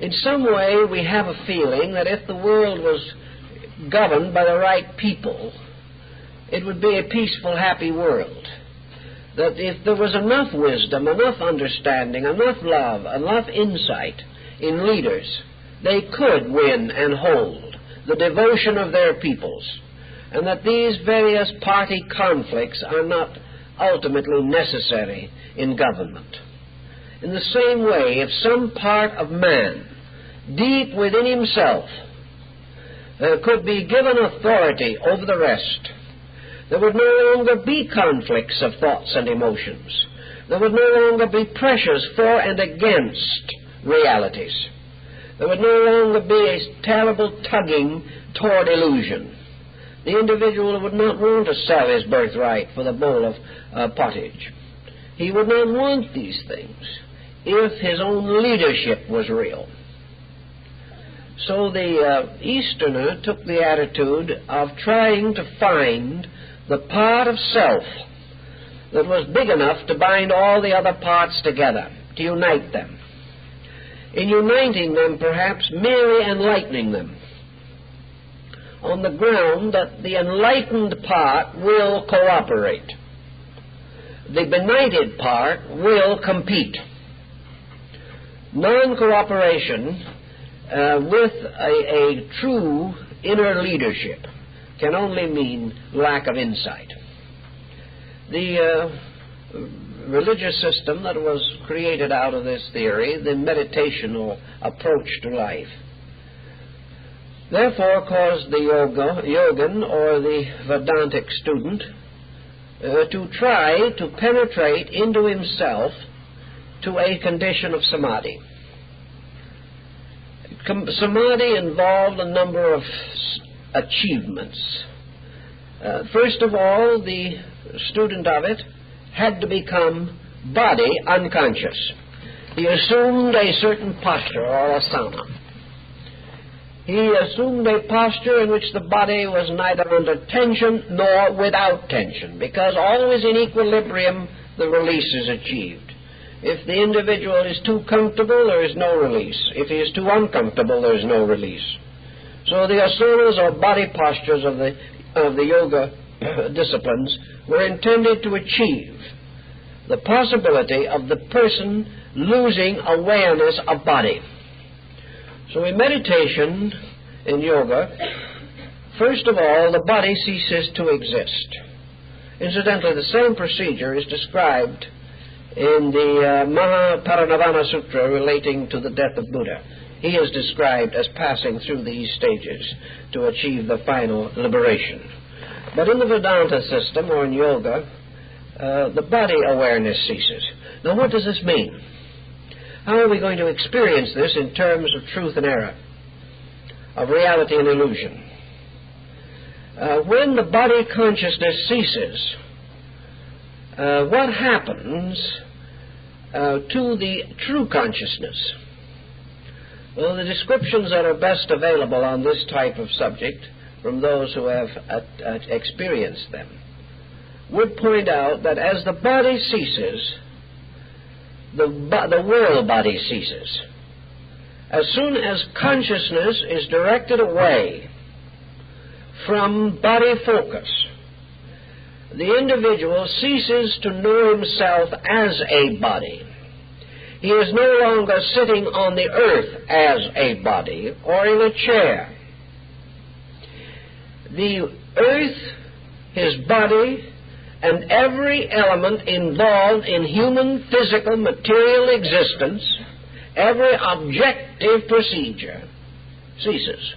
In some way, we have a feeling that if the world was governed by the right people, it would be a peaceful, happy world. That if there was enough wisdom, enough understanding, enough love, enough insight in leaders, they could win and hold the devotion of their peoples, and that these various party conflicts are not ultimately necessary in government. In the same way, if some part of man, deep within himself, could be given authority over the rest, there would no longer be conflicts of thoughts and emotions. There would no longer be pressures for and against realities. There would no longer be a terrible tugging toward illusion. The individual would not want to sell his birthright for the bowl of pottage. He would not want these things if his own leadership was real. So the Easterner took the attitude of trying to find the part of self that was big enough to bind all the other parts together, to unite them. In uniting them, perhaps merely enlightening them, on the ground that the enlightened part will cooperate. The benighted part will compete. Non-cooperation with a true inner leadership can only mean lack of insight. The religious system that was created out of this theory, the meditational approach to life, therefore caused the yogin or the Vedantic student to try to penetrate into himself to a condition of samadhi. Samadhi involved a number of achievements. First of all, the student of it had to become body unconscious. He assumed a certain posture or asana. He assumed a posture in which the body was neither under tension nor without tension, because always in equilibrium the release is achieved. If the individual is too comfortable, there is no release. If he is too uncomfortable, there is no release. So the asanas or body postures of the yoga disciplines were intended to achieve the possibility of the person losing awareness of body. So in meditation, in yoga, first of all, the body ceases to exist. Incidentally, the same procedure is described in the Mahaparinirvana Sutra relating to the death of Buddha. He is described as passing through these stages to achieve the final liberation. But in the Vedanta system, or in yoga, the body awareness ceases. Now, what does this mean? How are we going to experience this in terms of truth and error, of reality and illusion? When the body consciousness ceases, what happens to the true consciousness? Well, the descriptions that are best available on this type of subject from those who have experienced them would point out that as the body ceases, the world body ceases. As soon as consciousness is directed away from body focus, the individual ceases to know himself as a body. He is no longer sitting on the earth as a body or in a chair. The earth, his body, and every element involved in human, physical, material existence, every objective procedure, ceases.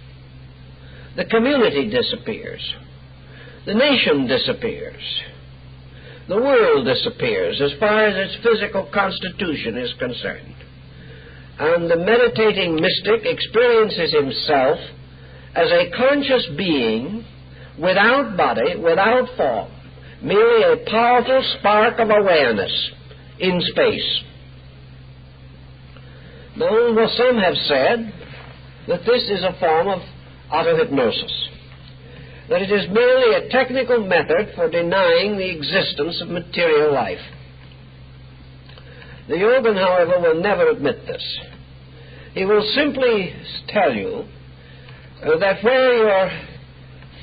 The community disappears. The nation disappears. The world disappears as far as its physical constitution is concerned. And the meditating mystic experiences himself as a conscious being without body, without form, merely a powerful spark of awareness in space. Now, well, some have said that this is a form of auto-hypnosis, that it is merely a technical method for denying the existence of material life. The yogin, however, will never admit this. He will simply tell you that where your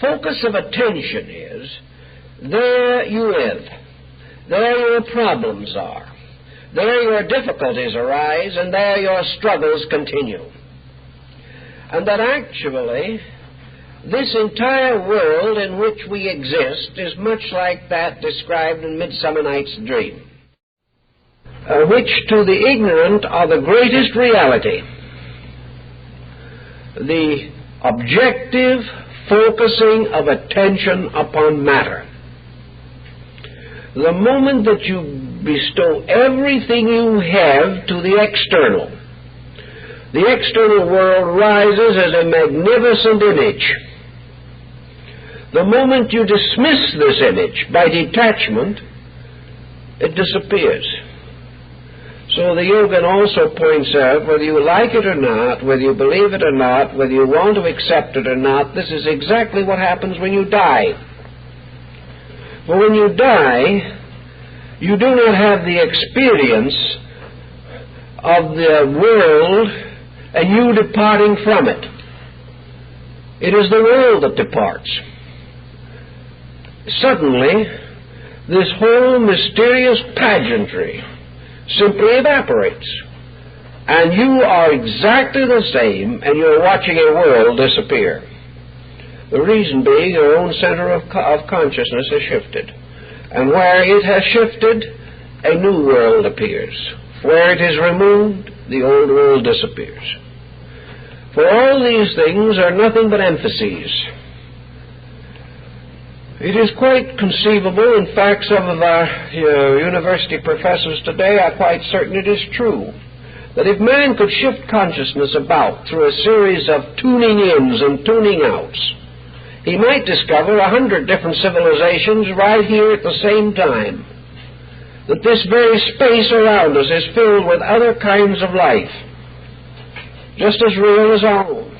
focus of attention is, there you live. There your problems are. There your difficulties arise, and there your struggles continue. And that actually, this entire world in which we exist is much like that described in Midsummer Night's Dream, which to the ignorant are the greatest reality. The objective focusing of attention upon matter. The moment that you bestow everything you have to the external world rises as a magnificent image. The moment you dismiss this image by detachment, it disappears. So the yogin also points out, whether you like it or not, whether you believe it or not, whether you want to accept it or not, this is exactly what happens when you die. For when you die, you do not have the experience of the world and you departing from it. It is the world that departs. Suddenly, this whole mysterious pageantry simply evaporates, and you are exactly the same, and you're watching a world disappear. The reason being your own center of consciousness has shifted, and where it has shifted, a new world appears. Where it is removed, the old world disappears. For all these things are nothing but emphases. It is quite conceivable, in fact, some of our university professors today are quite certain it is true, that if man could shift consciousness about through a series of tuning ins and tuning outs, he might discover 100 different civilizations right here at the same time. That this very space around us is filled with other kinds of life, just as real as our own,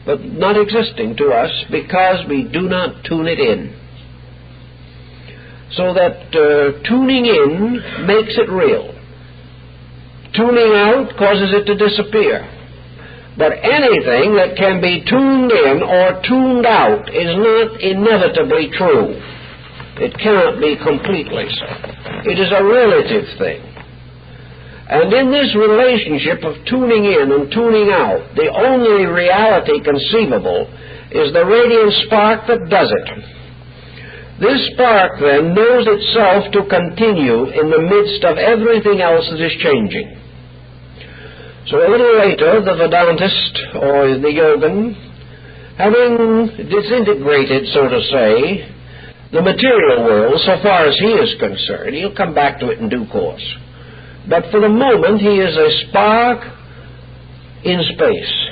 but not existing to us because we do not tune it in. So that tuning in makes it real. Tuning out causes it to disappear. But anything that can be tuned in or tuned out is not inevitably true. It cannot be completely so. It is a relative thing. And in this relationship of tuning in and tuning out, the only reality conceivable is the radiant spark that does it. This spark, then, knows itself to continue in the midst of everything else that is changing. So a little later, the Vedantist, or the yogin, having disintegrated, so to say, the material world, so far as he is concerned, he'll come back to it in due course. But for the moment, he is a spark in space.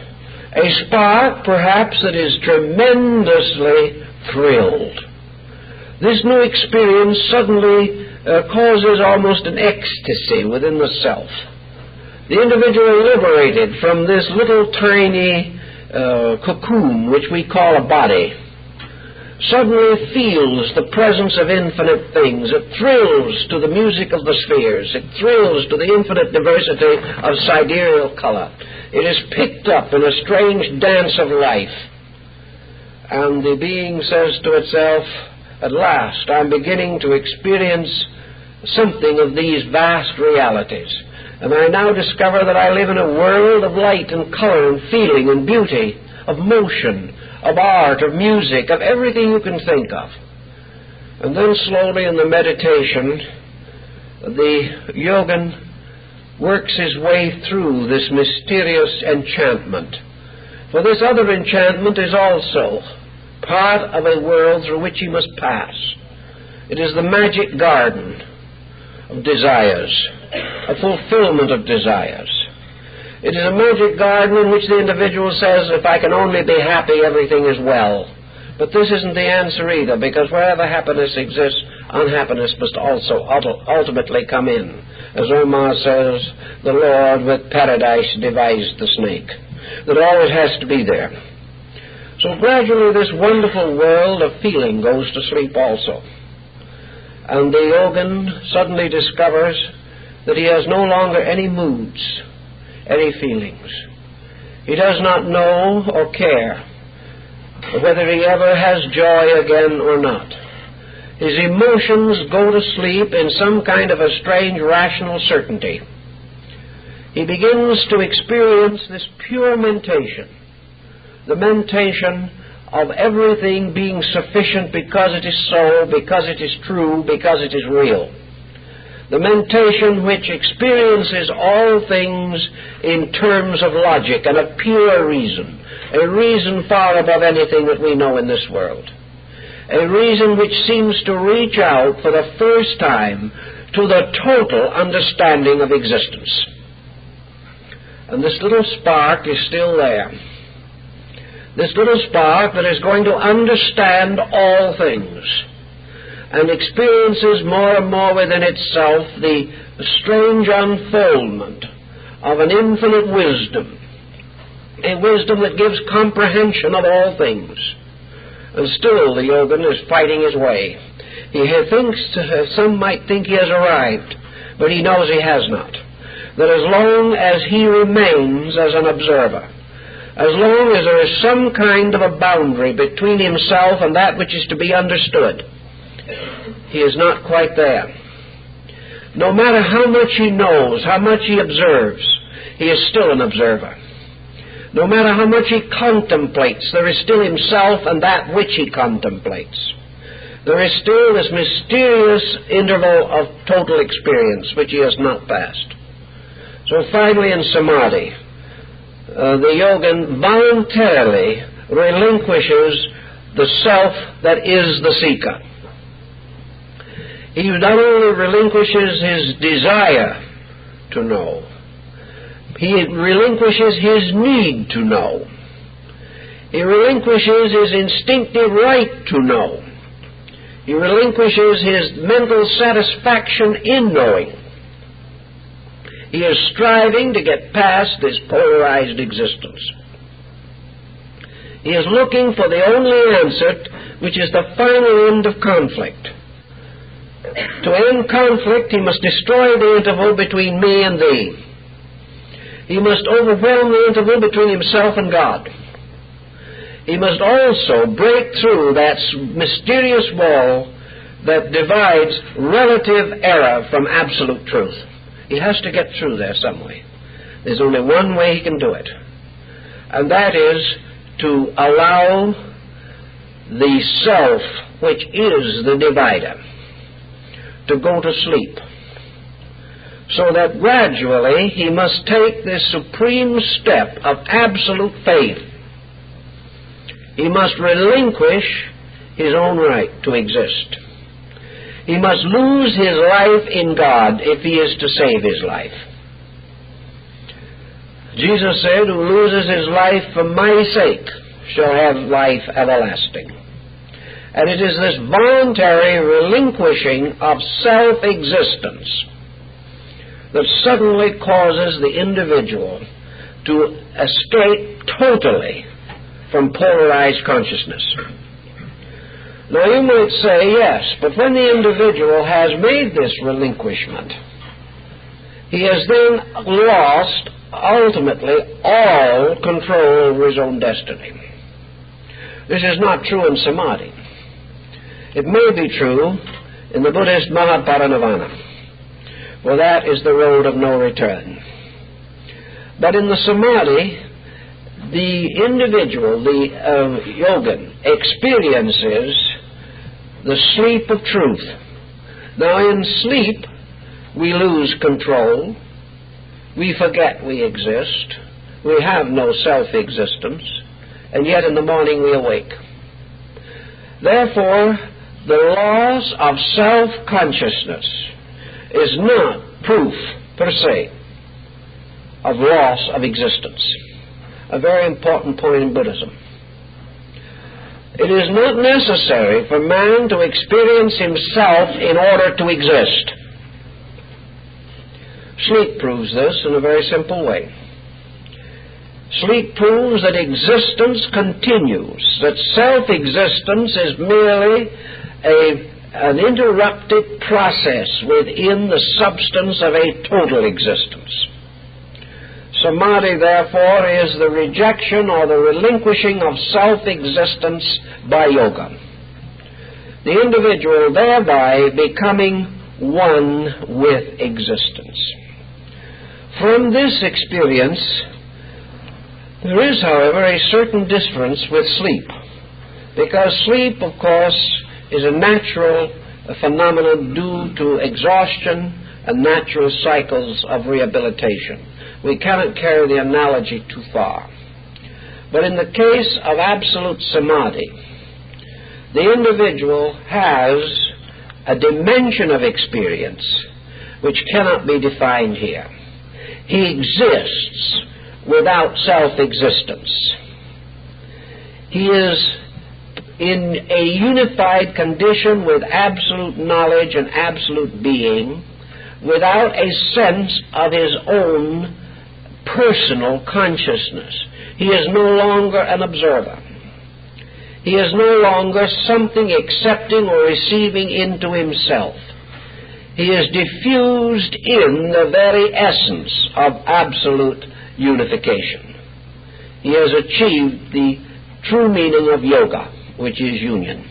A spark, perhaps, that is tremendously thrilled. This new experience suddenly causes almost an ecstasy within the self. The individual liberated from this little tiny cocoon, which we call a body, suddenly feels the presence of infinite things. It thrills to the music of the spheres. It thrills to the infinite diversity of sidereal color. It is picked up in a strange dance of life. And the being says to itself, at last I'm beginning to experience something of these vast realities. And I now discover that I live in a world of light and color and feeling and beauty, of motion, of art, of music, of everything you can think of. And then slowly in the meditation, the yogin works his way through this mysterious enchantment. For this other enchantment is also part of a world through which he must pass. It is the magic garden of desires, a fulfillment of desires. It is a magic garden in which the individual says, if I can only be happy, everything is well. But this isn't the answer either, because wherever happiness exists, unhappiness must also ultimately come in. As Omar says, the Lord with paradise devised the snake. That always has to be there. So gradually this wonderful world of feeling goes to sleep also. And the yogin suddenly discovers that he has no longer any moods, any feelings. He does not know or care whether he ever has joy again or not. His emotions go to sleep in some kind of a strange rational certainty. He begins to experience this pure mentation, the mentation of everything being sufficient because it is so, because it is true, because it is real. The mentation which experiences all things in terms of logic and of pure reason, a reason far above anything that we know in this world. A reason which seems to reach out for the first time to the total understanding of existence. And this little spark is still there. This little spark that is going to understand all things and experiences more and more within itself the strange unfoldment of an infinite wisdom, a wisdom that gives comprehension of all things. And still the yogin is fighting his way. He thinks, some might think he has arrived, but he knows he has not. That as long as he remains as an observer, as long as there is some kind of a boundary between himself and that which is to be understood, he is not quite there. No matter how much he knows, how much he observes, he is still an observer. No matter how much he contemplates, there is still himself and that which he contemplates. There is still this mysterious interval of total experience which he has not passed. So finally in samadhi, the yogin voluntarily relinquishes the self that is the seeker. He not only relinquishes his desire to know, he relinquishes his need to know. He relinquishes his instinctive right to know. He relinquishes his mental satisfaction in knowing. He is striving to get past this polarized existence. He is looking for the only answer, which is the final end of conflict. To end conflict, he must destroy the interval between me and thee. He must overwhelm the interval between himself and God. He must also break through that mysterious wall that divides relative error from absolute truth. He has to get through there some way. There's only one way he can do it, and that is to allow the self, which is the divider, to go to sleep, so that gradually he must take this supreme step of absolute faith. He must relinquish his own right to exist. He must lose his life in God if he is to save his life. Jesus said, who loses his life for my sake shall have life everlasting. And it is this voluntary relinquishing of self-existence that suddenly causes the individual to escape totally from polarized consciousness. Now you might say, yes, but when the individual has made this relinquishment, he has then lost, ultimately, all control over his own destiny. This is not true in samadhi. It may be true in the Buddhist Mahaparinirvana, for that is the road of no return. But in the samadhi, the individual, the yogin, experiences the sleep of truth. Now in sleep, we lose control, we forget we exist, We have no self-existence, and yet in the morning we awake. Therefore, the loss of self-consciousness is not proof, per se, of loss of existence. A very important point in Buddhism. It is not necessary for man to experience himself in order to exist. Sleep proves this in a very simple way. Sleep proves that existence continues, that self-existence is merely an interrupted process within the substance of a total existence. Samadhi, therefore, is the rejection or the relinquishing of self-existence by yoga. The individual thereby becoming one with existence. From this experience, there is, however, a certain difference with sleep, because sleep, of course, is a natural phenomenon due to exhaustion and natural cycles of rehabilitation. We cannot carry the analogy too far. But in the case of absolute samadhi, the individual has a dimension of experience which cannot be defined here. He exists without self-existence. He is in a unified condition with absolute knowledge and absolute being, without a sense of his own personal consciousness. He is no longer an observer. He is no longer something accepting or receiving into himself. He is diffused in the very essence of absolute unification. He has achieved the true meaning of yoga, which is union.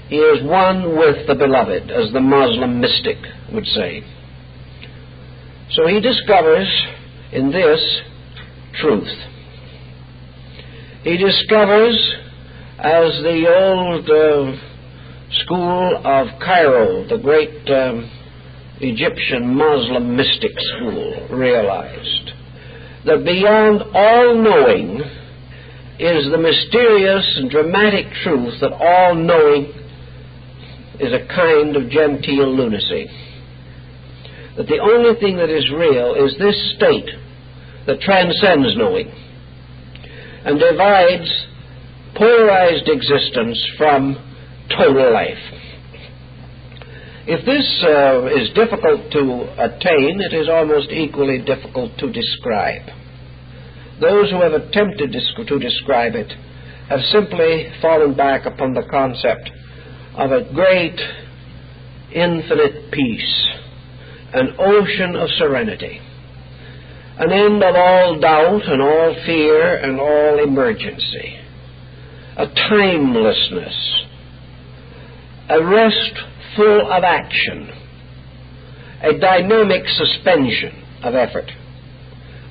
He is one with the beloved, as the Muslim mystic would say. So he discovers in this truth. He discovers, as the old school of Cairo, the great Egyptian Muslim mystic school, realized, that beyond all knowing is the mysterious and dramatic truth that all knowing is a kind of genteel lunacy. That the only thing that is real is this state that transcends knowing and divides polarized existence from total life. If this is difficult to attain, it is almost equally difficult to describe. Those who have attempted to describe it have simply fallen back upon the concept of a great infinite peace, an ocean of serenity, an end of all doubt and all fear and all emergency, a timelessness, a rest full of action, a dynamic suspension of effort,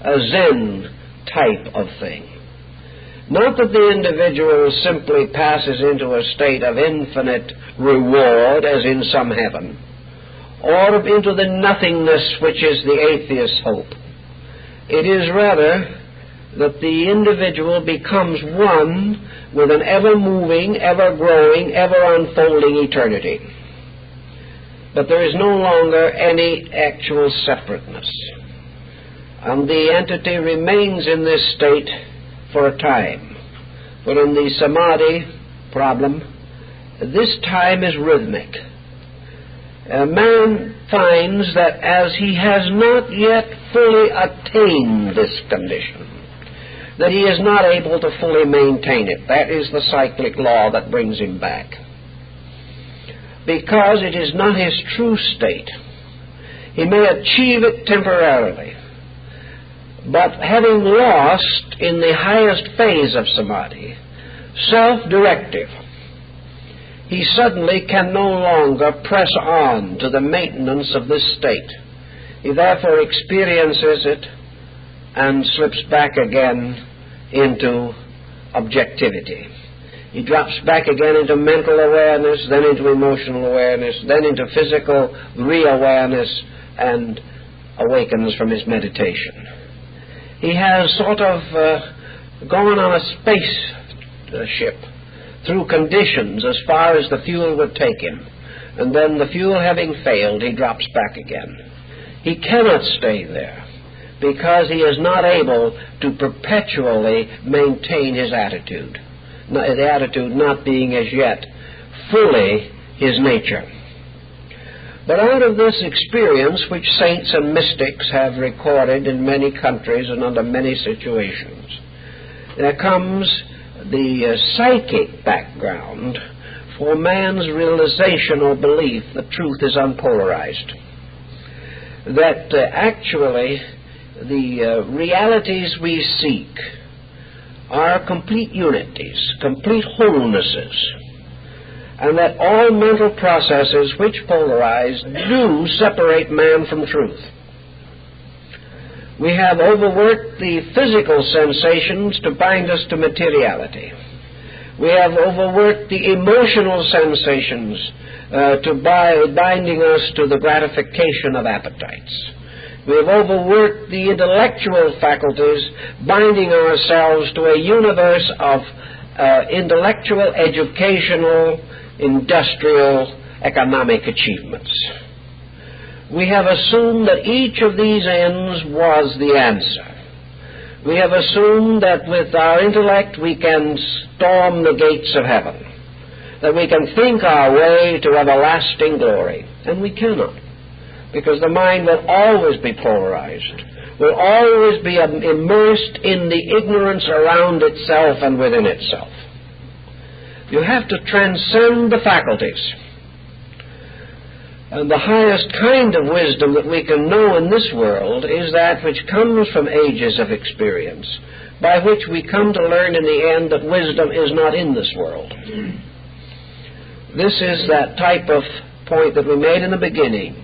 a Zen type of thing. Not that the individual simply passes into a state of infinite reward as in some heaven, or into the nothingness which is the atheist's hope. It is rather that the individual becomes one with an ever-moving, ever-growing, ever-unfolding eternity. But there is no longer any actual separateness. And the entity remains in this state for a time. But in the samadhi problem, this time is rhythmic. A man finds that as he has not yet fully attained this condition, that he is not able to fully maintain it. That is the cyclic law that brings him back. Because it is not his true state. He may achieve it temporarily, but having lost in the highest phase of samadhi, self-directive, he suddenly can no longer press on to the maintenance of this state. He therefore experiences it and slips back again into objectivity. He drops back again into mental awareness, then into emotional awareness, then into physical re-awareness, and awakens from his meditation. He has sort of gone on a spaceship through conditions as far as the fuel would take him. And then the fuel having failed, he drops back again. He cannot stay there because he is not able to perpetually maintain his attitude, the attitude not being as yet fully his nature. But out of this experience, which saints and mystics have recorded in many countries and under many situations, there comes the psychic background for man's realization or belief that truth is unpolarized. That actually the realities we seek are complete unities, complete wholenesses, and that all mental processes which polarize do separate man from truth. We have overworked the physical sensations to bind us to materiality. We have overworked the emotional sensations binding us to the gratification of appetites. We have overworked the intellectual faculties, binding ourselves to a universe of intellectual, educational, industrial, economic achievements. We have assumed that each of these ends was the answer. We have assumed that with our intellect we can storm the gates of heaven, that we can think our way to everlasting glory. And we cannot, because the mind will always be polarized, will always be immersed in the ignorance around itself and within itself. You have to transcend the faculties. And the highest kind of wisdom that we can know in this world is that which comes from ages of experience, by which we come to learn in the end that wisdom is not in this world. This is that type of point that we made in the beginning,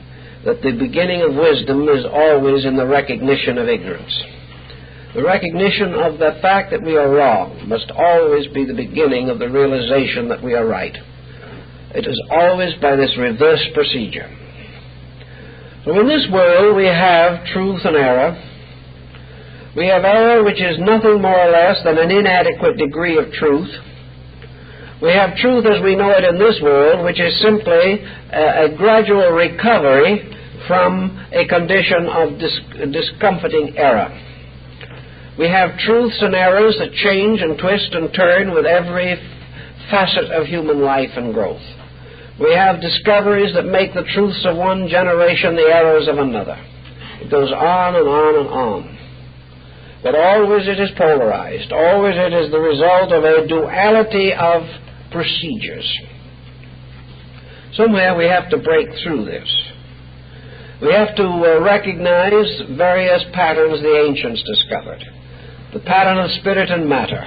that the beginning of wisdom is always in the recognition of ignorance. The recognition of the fact that we are wrong must always be the beginning of the realization that we are right. It is always by this reverse procedure. So in this world we have truth and error. We have error which is nothing more or less than an inadequate degree of truth. We have truth as we know it in this world, which is simply a gradual recovery from a condition of discomforting error. We have truths and errors that change and twist and turn with every facet of human life and growth. We have discoveries that make the truths of one generation the errors of another. It goes on and on and on. But always it is polarized. Always it is the result of a duality of procedures. Somewhere we have to break through this. We have to recognize various patterns the ancients discovered. The pattern of spirit and matter,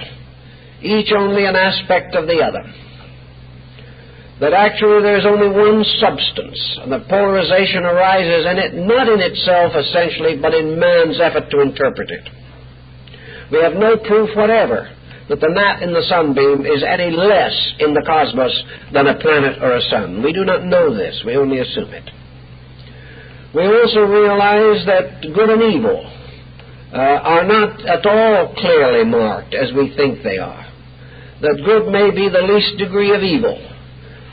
each only an aspect of the other. That actually there is only one substance, and that polarization arises in it, not in itself essentially, but in man's effort to interpret it. We have no proof whatever that the gnat in the sunbeam is any less in the cosmos than a planet or a sun. We do not know this, we only assume it. We also realize that good and evil are not at all clearly marked as we think they are. That good may be the least degree of evil,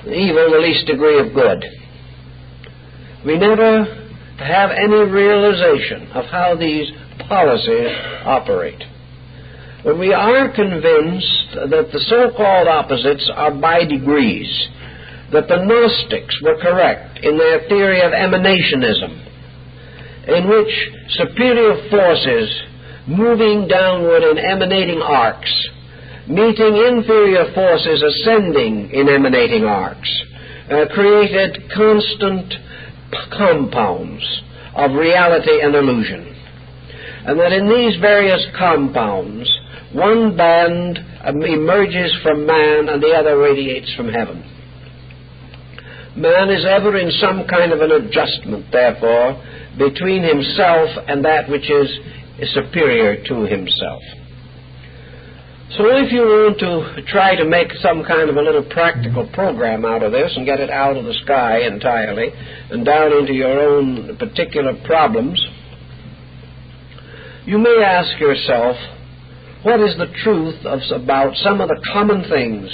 evil the least degree of good. We never have any realization of how these policies operate. But we are convinced that the so-called opposites are by degrees, that the Gnostics were correct in their theory of emanationism, in which superior forces moving downward in emanating arcs, meeting inferior forces ascending in emanating arcs, created constant compounds of reality and illusion. And that in these various compounds, one band emerges from man and the other radiates from heaven. Man is ever in some kind of an adjustment, therefore, between himself and that which is superior to himself. So if you want to try to make some kind of a little practical program out of this and get it out of the sky entirely and down into your own particular problems, You may ask yourself, what is the truth about some of the common things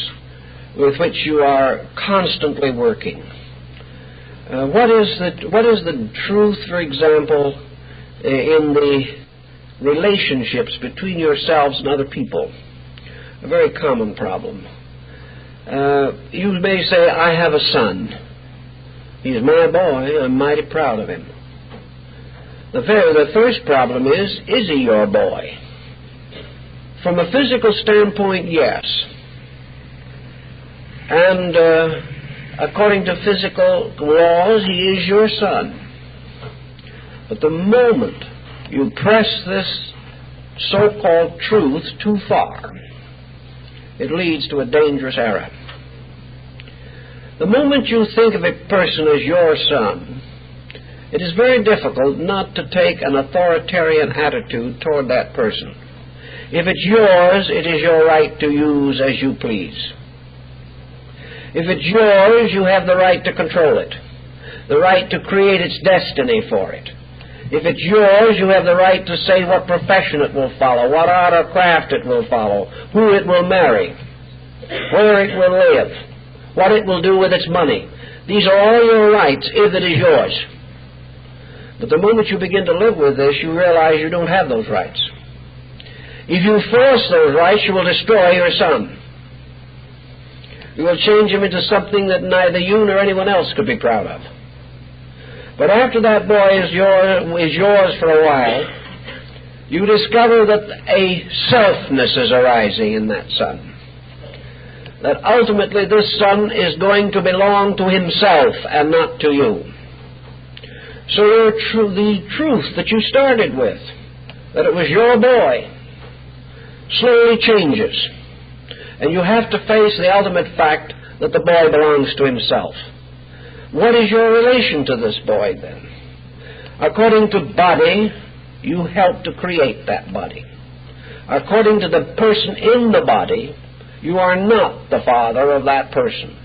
with which you are constantly working? What is the truth, for example, in the relationships between yourselves and other people? A very common problem. You may say, I have a son. He's my boy. I'm mighty proud of him. The first problem is he your boy? From a physical standpoint, yes. And according to physical laws, he is your son. But the moment you press this so-called truth too far, it leads to a dangerous error. The moment you think of a person as your son, it is very difficult not to take an authoritarian attitude toward that person. If it's yours, it is your right to use as you please. If it's yours, you have the right to control it, the right to create its destiny for it. If it's yours, you have the right to say what profession it will follow, what art or craft it will follow, who it will marry, where it will live, what it will do with its money. These are all your rights if it is yours. But the moment you begin to live with this, you realize you don't have those rights. If you force those rights, you will destroy your son. You will change him into something that neither you nor anyone else could be proud of. But after that boy is yours for a while, you discover that a selfness is arising in that son. That ultimately this son is going to belong to himself and not to you. So the truth that you started with, that it was your boy, slowly changes. And you have to face the ultimate fact that the boy belongs to himself. What is your relation to this boy then? According to body, you help to create that body. According to the person in the body, you are not the father of that person.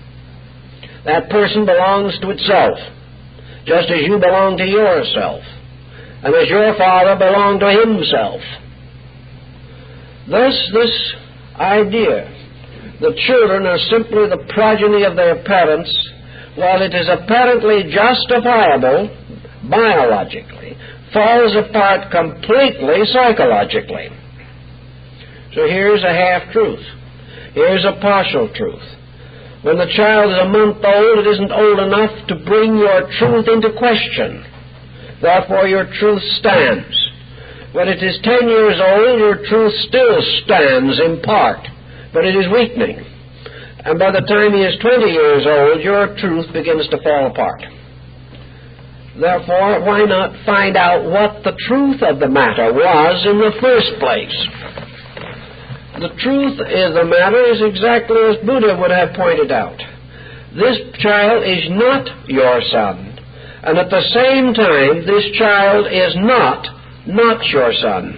That person belongs to itself, just as you belong to yourself, and as your father belonged to himself. Thus, this idea that children are simply the progeny of their parents, while it is apparently justifiable biologically, falls apart completely psychologically. So here's a half-truth. Here's a partial truth. When the child is a month old, it isn't old enough to bring your truth into question. Therefore, your truth stands. When it is 10 years old, your truth still stands in part, but it is weakening. And by the time he is 20 years old, your truth begins to fall apart. Therefore, why not find out what the truth of the matter was in the first place? The truth of the matter is exactly as Buddha would have pointed out. This child is not your son, and at the same time, this child is not your son,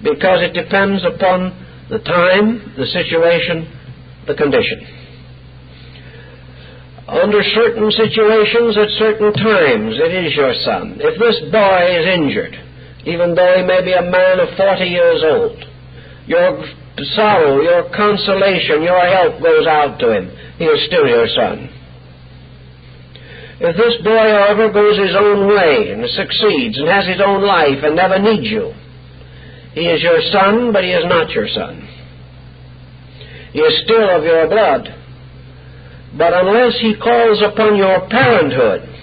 because it depends upon the time, the situation, the condition. Under certain situations, at certain times, it is your son. If this boy is injured, even though he may be a man of 40 years old, your sorrow, your consolation, your help goes out to him. He is still your son. If this boy, however, goes his own way and succeeds and has his own life and never needs you, he is your son, but he is not your son. He is still of your blood. But unless he calls upon your parenthood,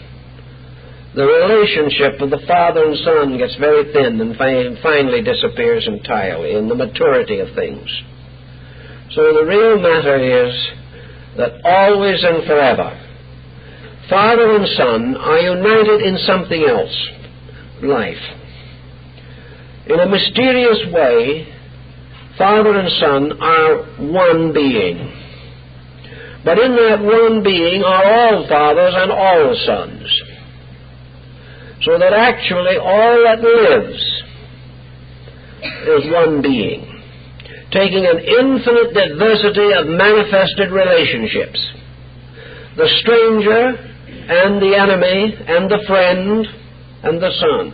the relationship of the father and son gets very thin and finally disappears entirely in the maturity of things. So the real matter is that always and forever, father and son are united in something else, life. In a mysterious way, father and son are one being. But in that one being are all fathers and all sons. So that actually all that lives is one being, taking an infinite diversity of manifested relationships. The stranger and the enemy and the friend and the son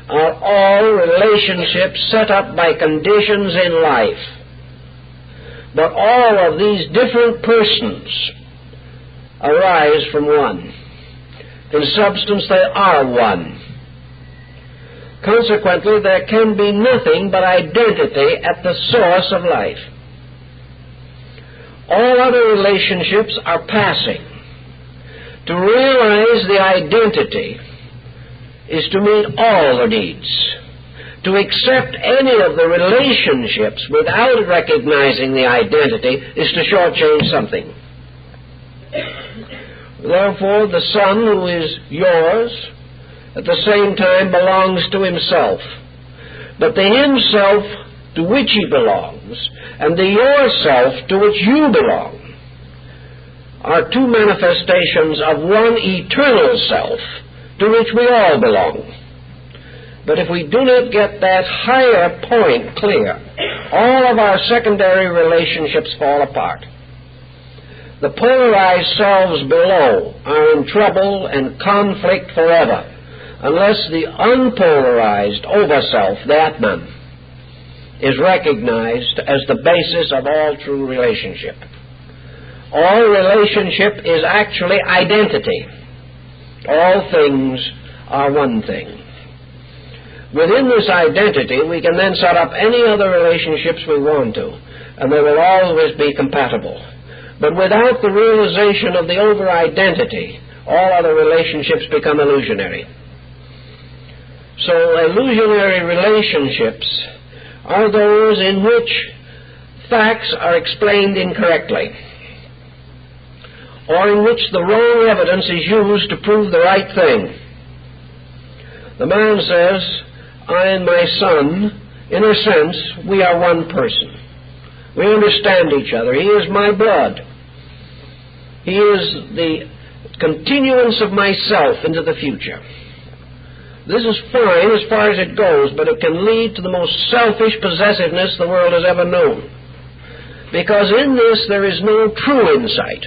are all relationships set up by conditions in life. But all of these different persons arise from one. In substance, they are one. Consequently, there can be nothing but identity at the source of life. All other relationships are passing. To realize the identity is to meet all the needs. To accept any of the relationships without recognizing the identity is to shortchange something. Therefore, the son who is yours at the same time belongs to himself. But the himself to which he belongs and the yourself to which you belong are two manifestations of one eternal self to which we all belong. But if we do not get that higher point clear, all of our secondary relationships fall apart. The polarized selves below are in trouble and conflict forever unless the unpolarized overself, the Atman, is recognized as the basis of all true relationship. All relationship is actually identity. All things are one thing. Within this identity, we can then set up any other relationships we want to, and they will always be compatible. But without the realization of the over-identity, all other relationships become illusionary. So illusionary relationships are those in which facts are explained incorrectly, or in which the wrong evidence is used to prove the right thing. The man says, I and my son, in a sense, we are one person. We understand each other. He is my blood. He is the continuance of myself into the future. This is fine as far as it goes, but it can lead to the most selfish possessiveness the world has ever known. Because in this there is no true insight.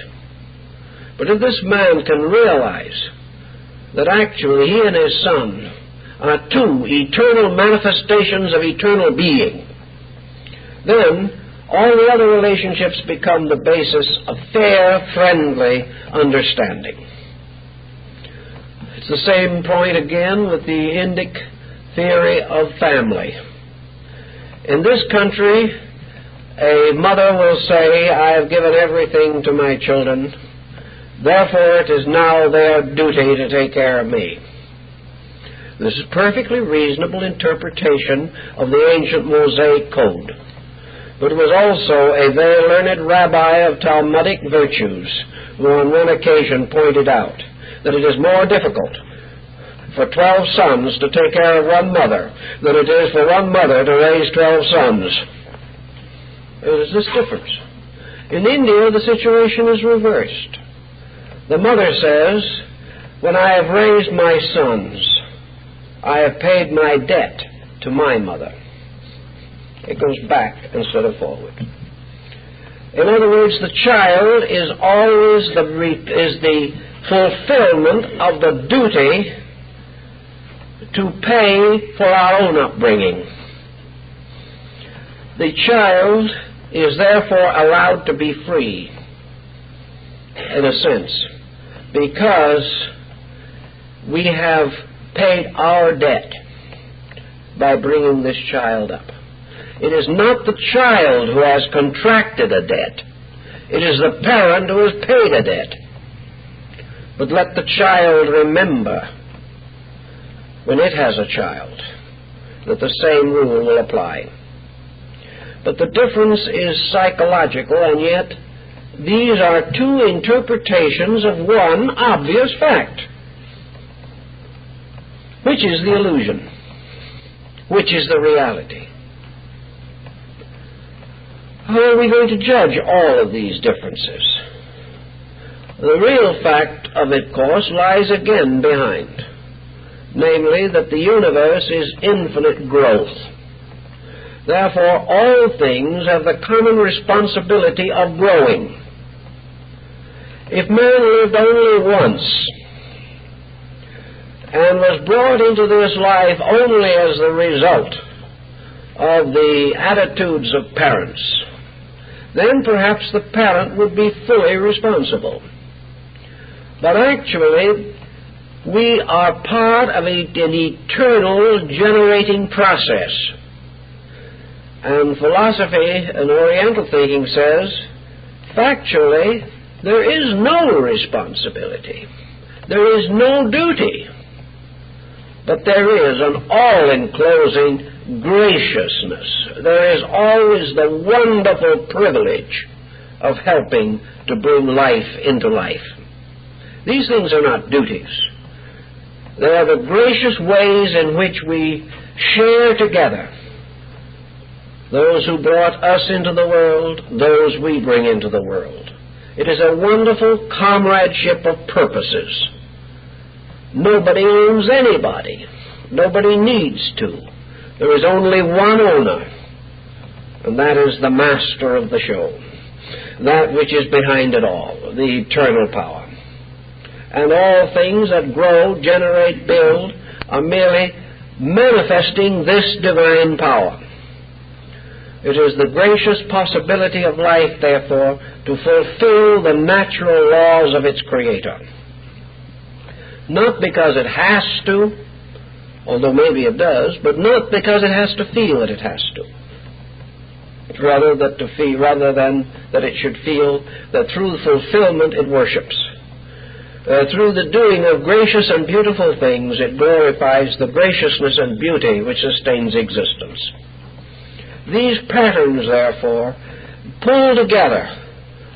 But if this man can realize that actually he and his son are two eternal manifestations of eternal being, then all the other relationships become the basis of fair, friendly understanding. It's the same point again with the Indic theory of family. In this country, a mother will say, I have given everything to my children, therefore it is now their duty to take care of me. This is a perfectly reasonable interpretation of the ancient Mosaic code. But it was also a very learned rabbi of Talmudic virtues who on one occasion pointed out that it is more difficult for 12 sons to take care of one mother than it is for one mother to raise 12 sons. There's this difference. In India, the situation is reversed. The mother says, when I have raised my sons, I have paid my debt to my mother. It goes back instead of forward. In other words, the child is always the fulfillment of the duty to pay for our own upbringing. The child is therefore allowed to be free, in a sense, because we have paid our debt by bringing this child up. It is not the child who has contracted a debt. It is the parent who has paid a debt. But let the child remember, when it has a child, that the same rule will apply. But the difference is psychological, and yet these are two interpretations of one obvious fact. Which is the illusion? Which is the reality? How are we going to judge all of these differences? The real fact of it, of course, lies again behind. Namely, that the universe is infinite growth. Therefore, all things have the common responsibility of growing. If man lived only once, and was brought into this life only as the result of the attitudes of parents, then perhaps the parent would be fully responsible. But actually, we are part of an eternal generating process. And philosophy and Oriental thinking says, factually, there is no responsibility. There is no duty. But there is an all-enclosing graciousness. There is always the wonderful privilege of helping to bring life into life. These things are not duties. They are the gracious ways in which we share together. Those who brought us into the world, those we bring into the world. It is a wonderful comradeship of purposes. Nobody owns anybody. Nobody needs to. There is only one owner, and that is the master of the show, that which is behind it all, the eternal power. And all things that grow, generate, build, are merely manifesting this divine power. It is the gracious possibility of life, therefore, to fulfill the natural laws of its Creator. Not because it has to, although maybe it does, but not because it has to feel that it has to. Rather than that it should feel that through fulfillment it worships. Through the doing of gracious and beautiful things, it glorifies the graciousness and beauty which sustains existence. These patterns, therefore, pull together,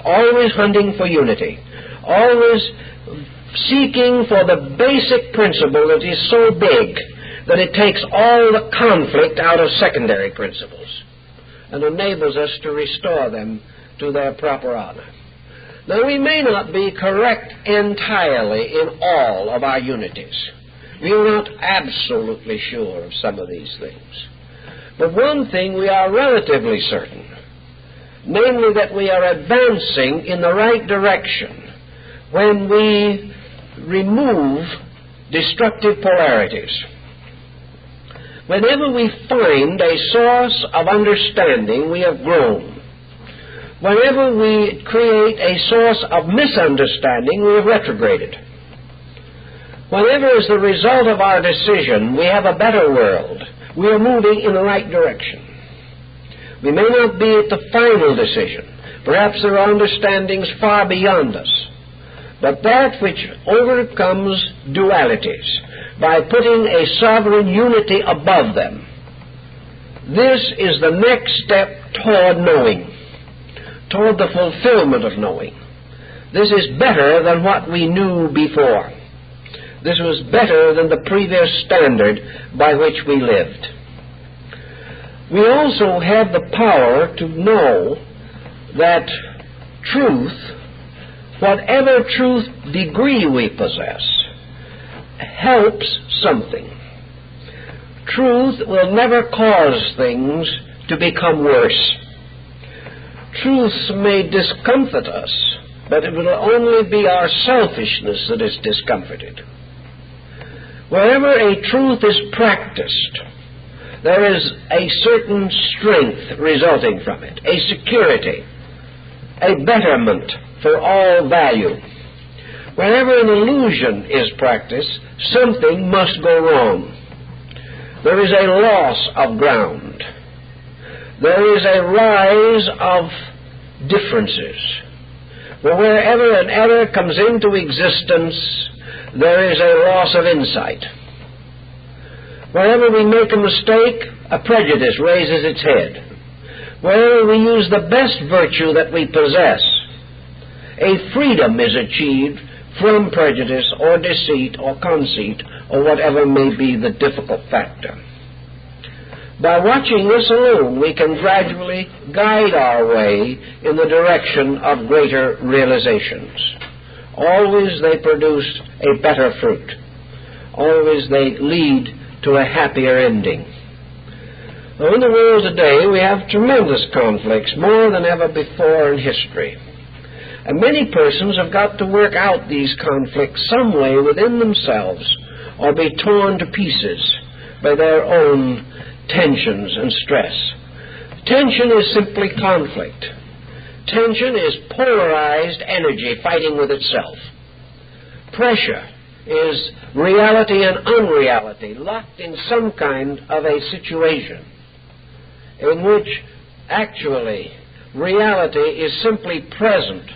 always hunting for unity, always seeking for the basic principle that is so big that it takes all the conflict out of secondary principles and enables us to restore them to their proper honor. Now, we may not be correct entirely in all of our unities. We are not absolutely sure of some of these things. But one thing we are relatively certain, namely that we are advancing in the right direction when we remove destructive polarities. Whenever we find a source of understanding, we have grown. Whenever we create a source of misunderstanding, we have retrograded. Whenever, as the result of our decision, we have a better world, we are moving in the right direction. We may not be at the final decision. Perhaps there are understandings far beyond us. But that which overcomes dualities by putting a sovereign unity above them, this is the next step toward knowing, toward the fulfillment of knowing. This is better than what we knew before. This was better than the previous standard by which we lived. We also have the power to know that truth, whatever truth degree we possess, helps something. Truth will never cause things to become worse. Truths may discomfort us, but it will only be our selfishness that is discomforted. Wherever a truth is practiced, there is a certain strength resulting from it, a security, a betterment for all value. Wherever an illusion is practiced, something must go wrong. There is a loss of ground. There is a rise of differences. But wherever an error comes into existence, there is a loss of insight. Wherever we make a mistake, a prejudice raises its head. Wherever we use the best virtue that we possess, a freedom is achieved from prejudice or deceit or conceit or whatever may be the difficult factor. By watching this alone, we can gradually guide our way in the direction of greater realizations. Always they produce a better fruit. Always they lead to a happier ending. Now, in the world today, we have tremendous conflicts, more than ever before in history. And many persons have got to work out these conflicts some way within themselves, or be torn to pieces by their own tensions and stress. Tension is simply conflict. Tension is polarized energy fighting with itself. Pressure is reality and unreality locked in some kind of a situation in which actually reality is simply present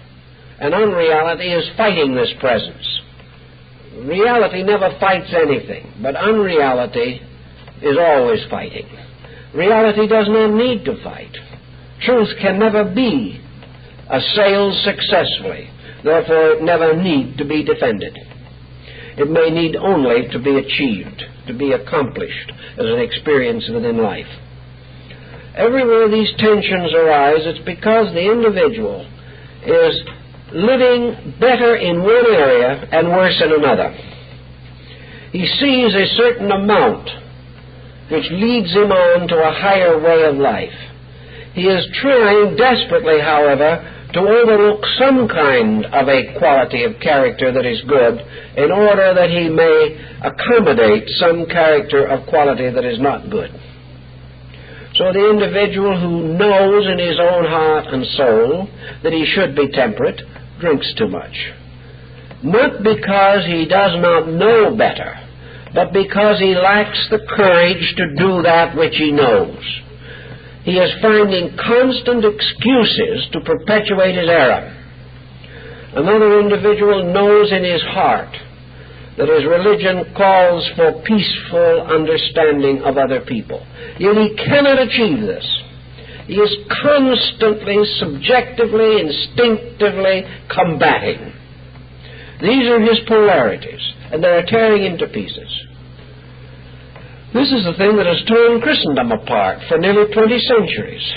and unreality is fighting this presence. Reality never fights anything, but unreality is always fighting. Reality does not need to fight. Truth can never be assailed successfully. Therefore, it never need to be defended. It may need only to be achieved, to be accomplished as an experience within life. Everywhere these tensions arise, it's because the individual is living better in one area and worse in another. He sees a certain amount which leads him on to a higher way of life. He is trying desperately, however, to overlook some kind of a quality of character that is good in order that he may accommodate some character of quality that is not good. So the individual who knows in his own heart and soul that he should be temperate drinks too much. Not because he does not know better, but because he lacks the courage to do that which he knows. He is finding constant excuses to perpetuate his error. Another individual knows in his heart that his religion calls for peaceful understanding of other people. Yet he cannot achieve this. He is constantly, subjectively, instinctively combating. These are his polarities, and they are tearing him to pieces. This is the thing that has torn Christendom apart for nearly 20 centuries.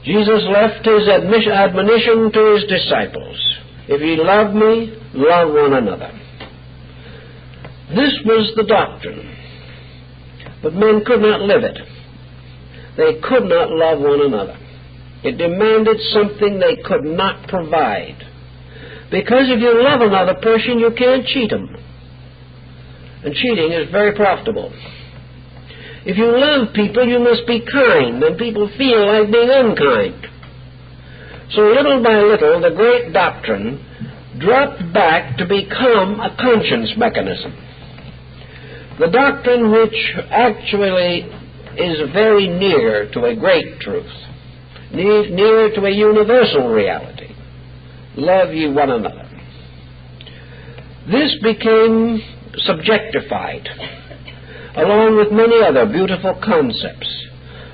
Jesus left his admonition to his disciples. If ye love me, love one another. This was the doctrine, but men could not live it. They could not love one another. It demanded something they could not provide. Because if you love another person, you can't cheat them. And cheating is very profitable. If you love people, you must be kind, and people feel like being unkind. So little by little, the great doctrine dropped back to become a conscience mechanism. The doctrine which actually is very near to a great truth, near to a universal reality. Love ye one another. This became subjectified, along with many other beautiful concepts,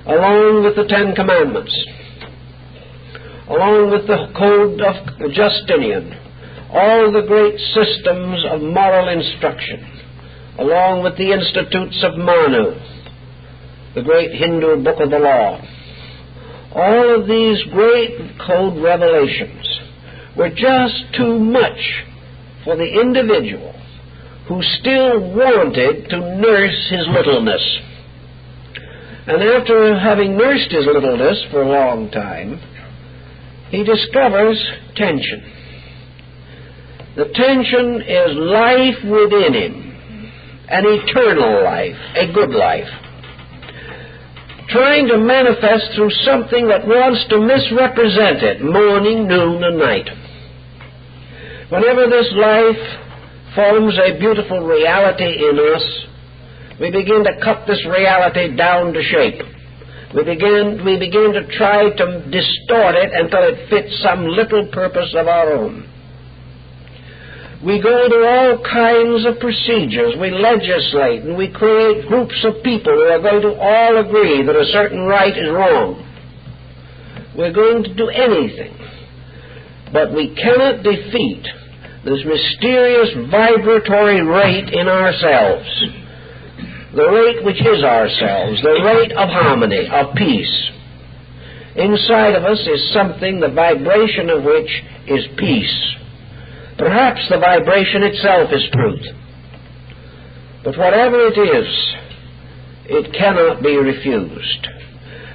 along with the Ten Commandments, along with the Code of Justinian, all the great systems of moral instruction, along with the Institutes of Manu, the great Hindu book of the law. All of these great code revelations were just too much for the individual who still wanted to nurse his littleness. And after having nursed his littleness for a long time, he discovers tension. The tension is life within him, an eternal life, a good life, trying to manifest through something that wants to misrepresent it morning, noon, and night. Whenever this life forms a beautiful reality in us, we begin to cut this reality down to shape. We begin to try to distort it until it fits some little purpose of our own. We go to all kinds of procedures. We legislate and we create groups of people who are going to all agree that a certain right is wrong. We're going to do anything. But we cannot defeat this mysterious vibratory rate in ourselves, the rate which is ourselves, the rate of harmony, of peace. Inside of us is something, the vibration of which is peace. Perhaps the vibration itself is truth. But whatever it is, it cannot be refused.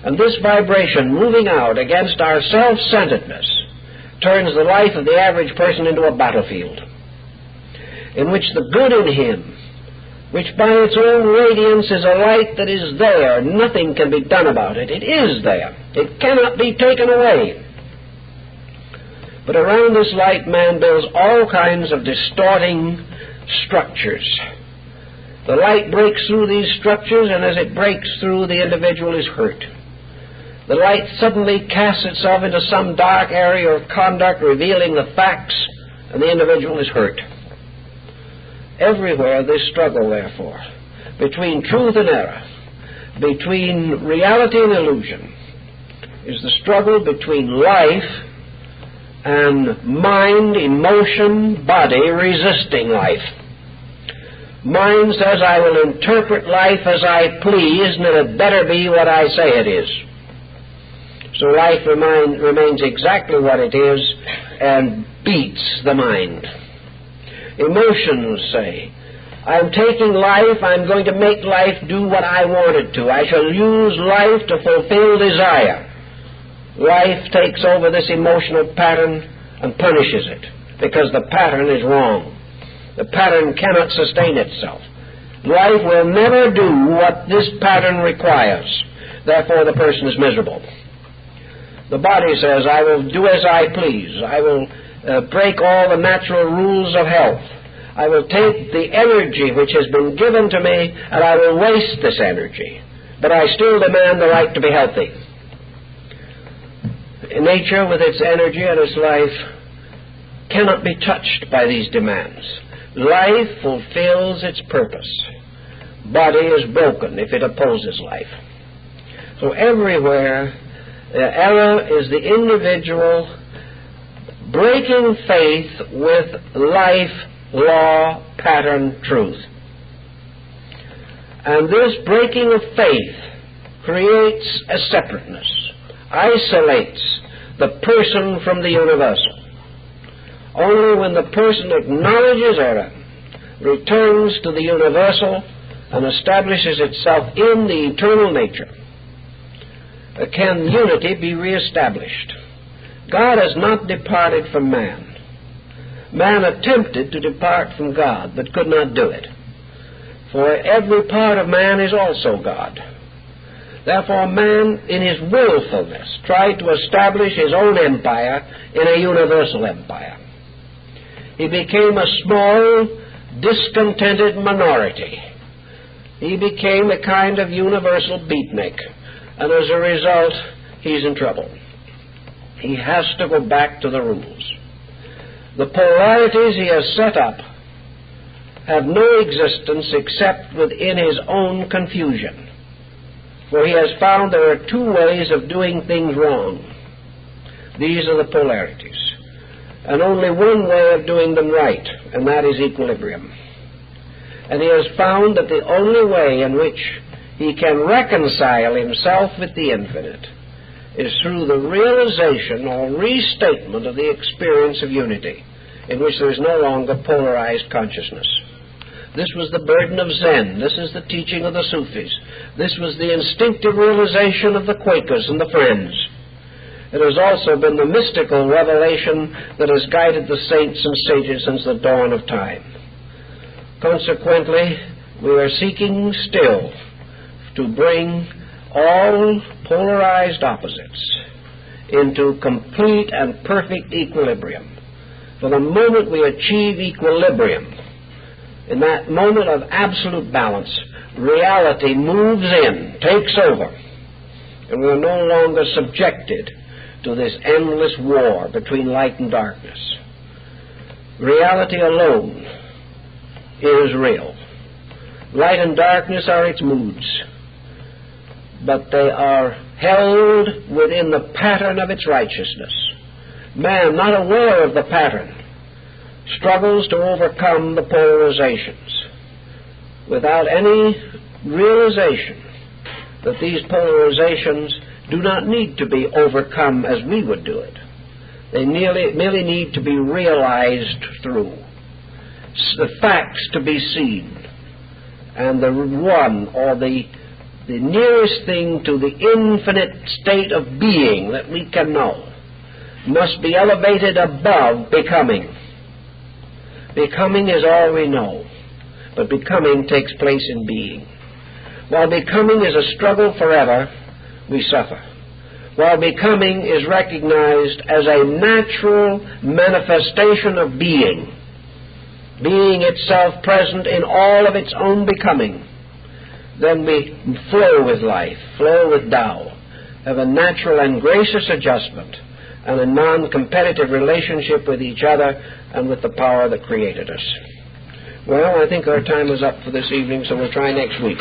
And this vibration moving out against our self-centeredness turns the life of the average person into a battlefield in which the good in him which by its own radiance is a light that is there. Nothing can be done about it. It is there. It cannot be taken away. But around this light, man builds all kinds of distorting structures. The light breaks through these structures, and as it breaks through, the individual is hurt. The light suddenly casts itself into some dark area of conduct, revealing the facts, and the individual is hurt. Everywhere this struggle, therefore, between truth and error, between reality and illusion, is the struggle between life and mind, emotion, body resisting life. Mind says, I will interpret life as I please, and it had better be what I say it is. So life remains exactly what it is and beats the mind. Emotions say, I'm taking life, I'm going to make life do what I want it to. I shall use life to fulfill desire. Life takes over this emotional pattern and punishes it because the pattern is wrong. The pattern cannot sustain itself. Life will never do what this pattern requires. Therefore, the person is miserable. The body says, I will do as I please. I will break all the natural rules of health. I will take the energy which has been given to me and I will waste this energy. But I still demand the right to be healthy. Nature, with its energy and its life, cannot be touched by these demands. Life fulfills its purpose. Body is broken if it opposes life. So everywhere, error is the individual breaking faith with life, law, pattern, truth. And this breaking of faith creates a separateness, isolates the person from the universal. Only when the person acknowledges error, returns to the universal, and establishes itself in the eternal nature, can unity be reestablished. God has not departed from man. Man attempted to depart from God, but could not do it. For every part of man is also God. Therefore, man, in his willfulness, tried to establish his own empire in a universal empire. He became a small, discontented minority. He became a kind of universal beatnik, and as a result, he's in trouble. He has to go back to the rules. The polarities he has set up have no existence except within his own confusion. For he has found there are two ways of doing things wrong. These are the polarities. And only one way of doing them right, and that is equilibrium. And he has found that the only way in which he can reconcile himself with the infinite is through the realization or restatement of the experience of unity, in which there is no longer polarized consciousness. This was the burden of Zen. This is the teaching of the Sufis. This was the instinctive realization of the Quakers and the Friends. It has also been the mystical revelation that has guided the saints and sages since the dawn of time. Consequently, we are seeking still to bring all polarized opposites into complete and perfect equilibrium. For the moment we achieve equilibrium, in that moment of absolute balance, reality moves in, takes over, and we are no longer subjected to this endless war between light and darkness. Reality alone is real. Light and darkness are its moods, but they are held within the pattern of its righteousness. Man, not aware of the pattern, struggles to overcome the polarizations without any realization that these polarizations do not need to be overcome as we would do it. They merely need to be realized through. The facts to be seen, and the one, or the nearest thing to the infinite state of being that we can know, must be elevated above becoming. Becoming is all we know. but becoming takes place in being. While becoming is a struggle forever, we suffer. While becoming is recognized as a natural manifestation of being, being itself present in all of its own becoming, then we flow with life, flow with Tao, have a natural and gracious adjustment and a non-competitive relationship with each other and with the power that created us. Well, I think our time is up for this evening, so we'll try next week.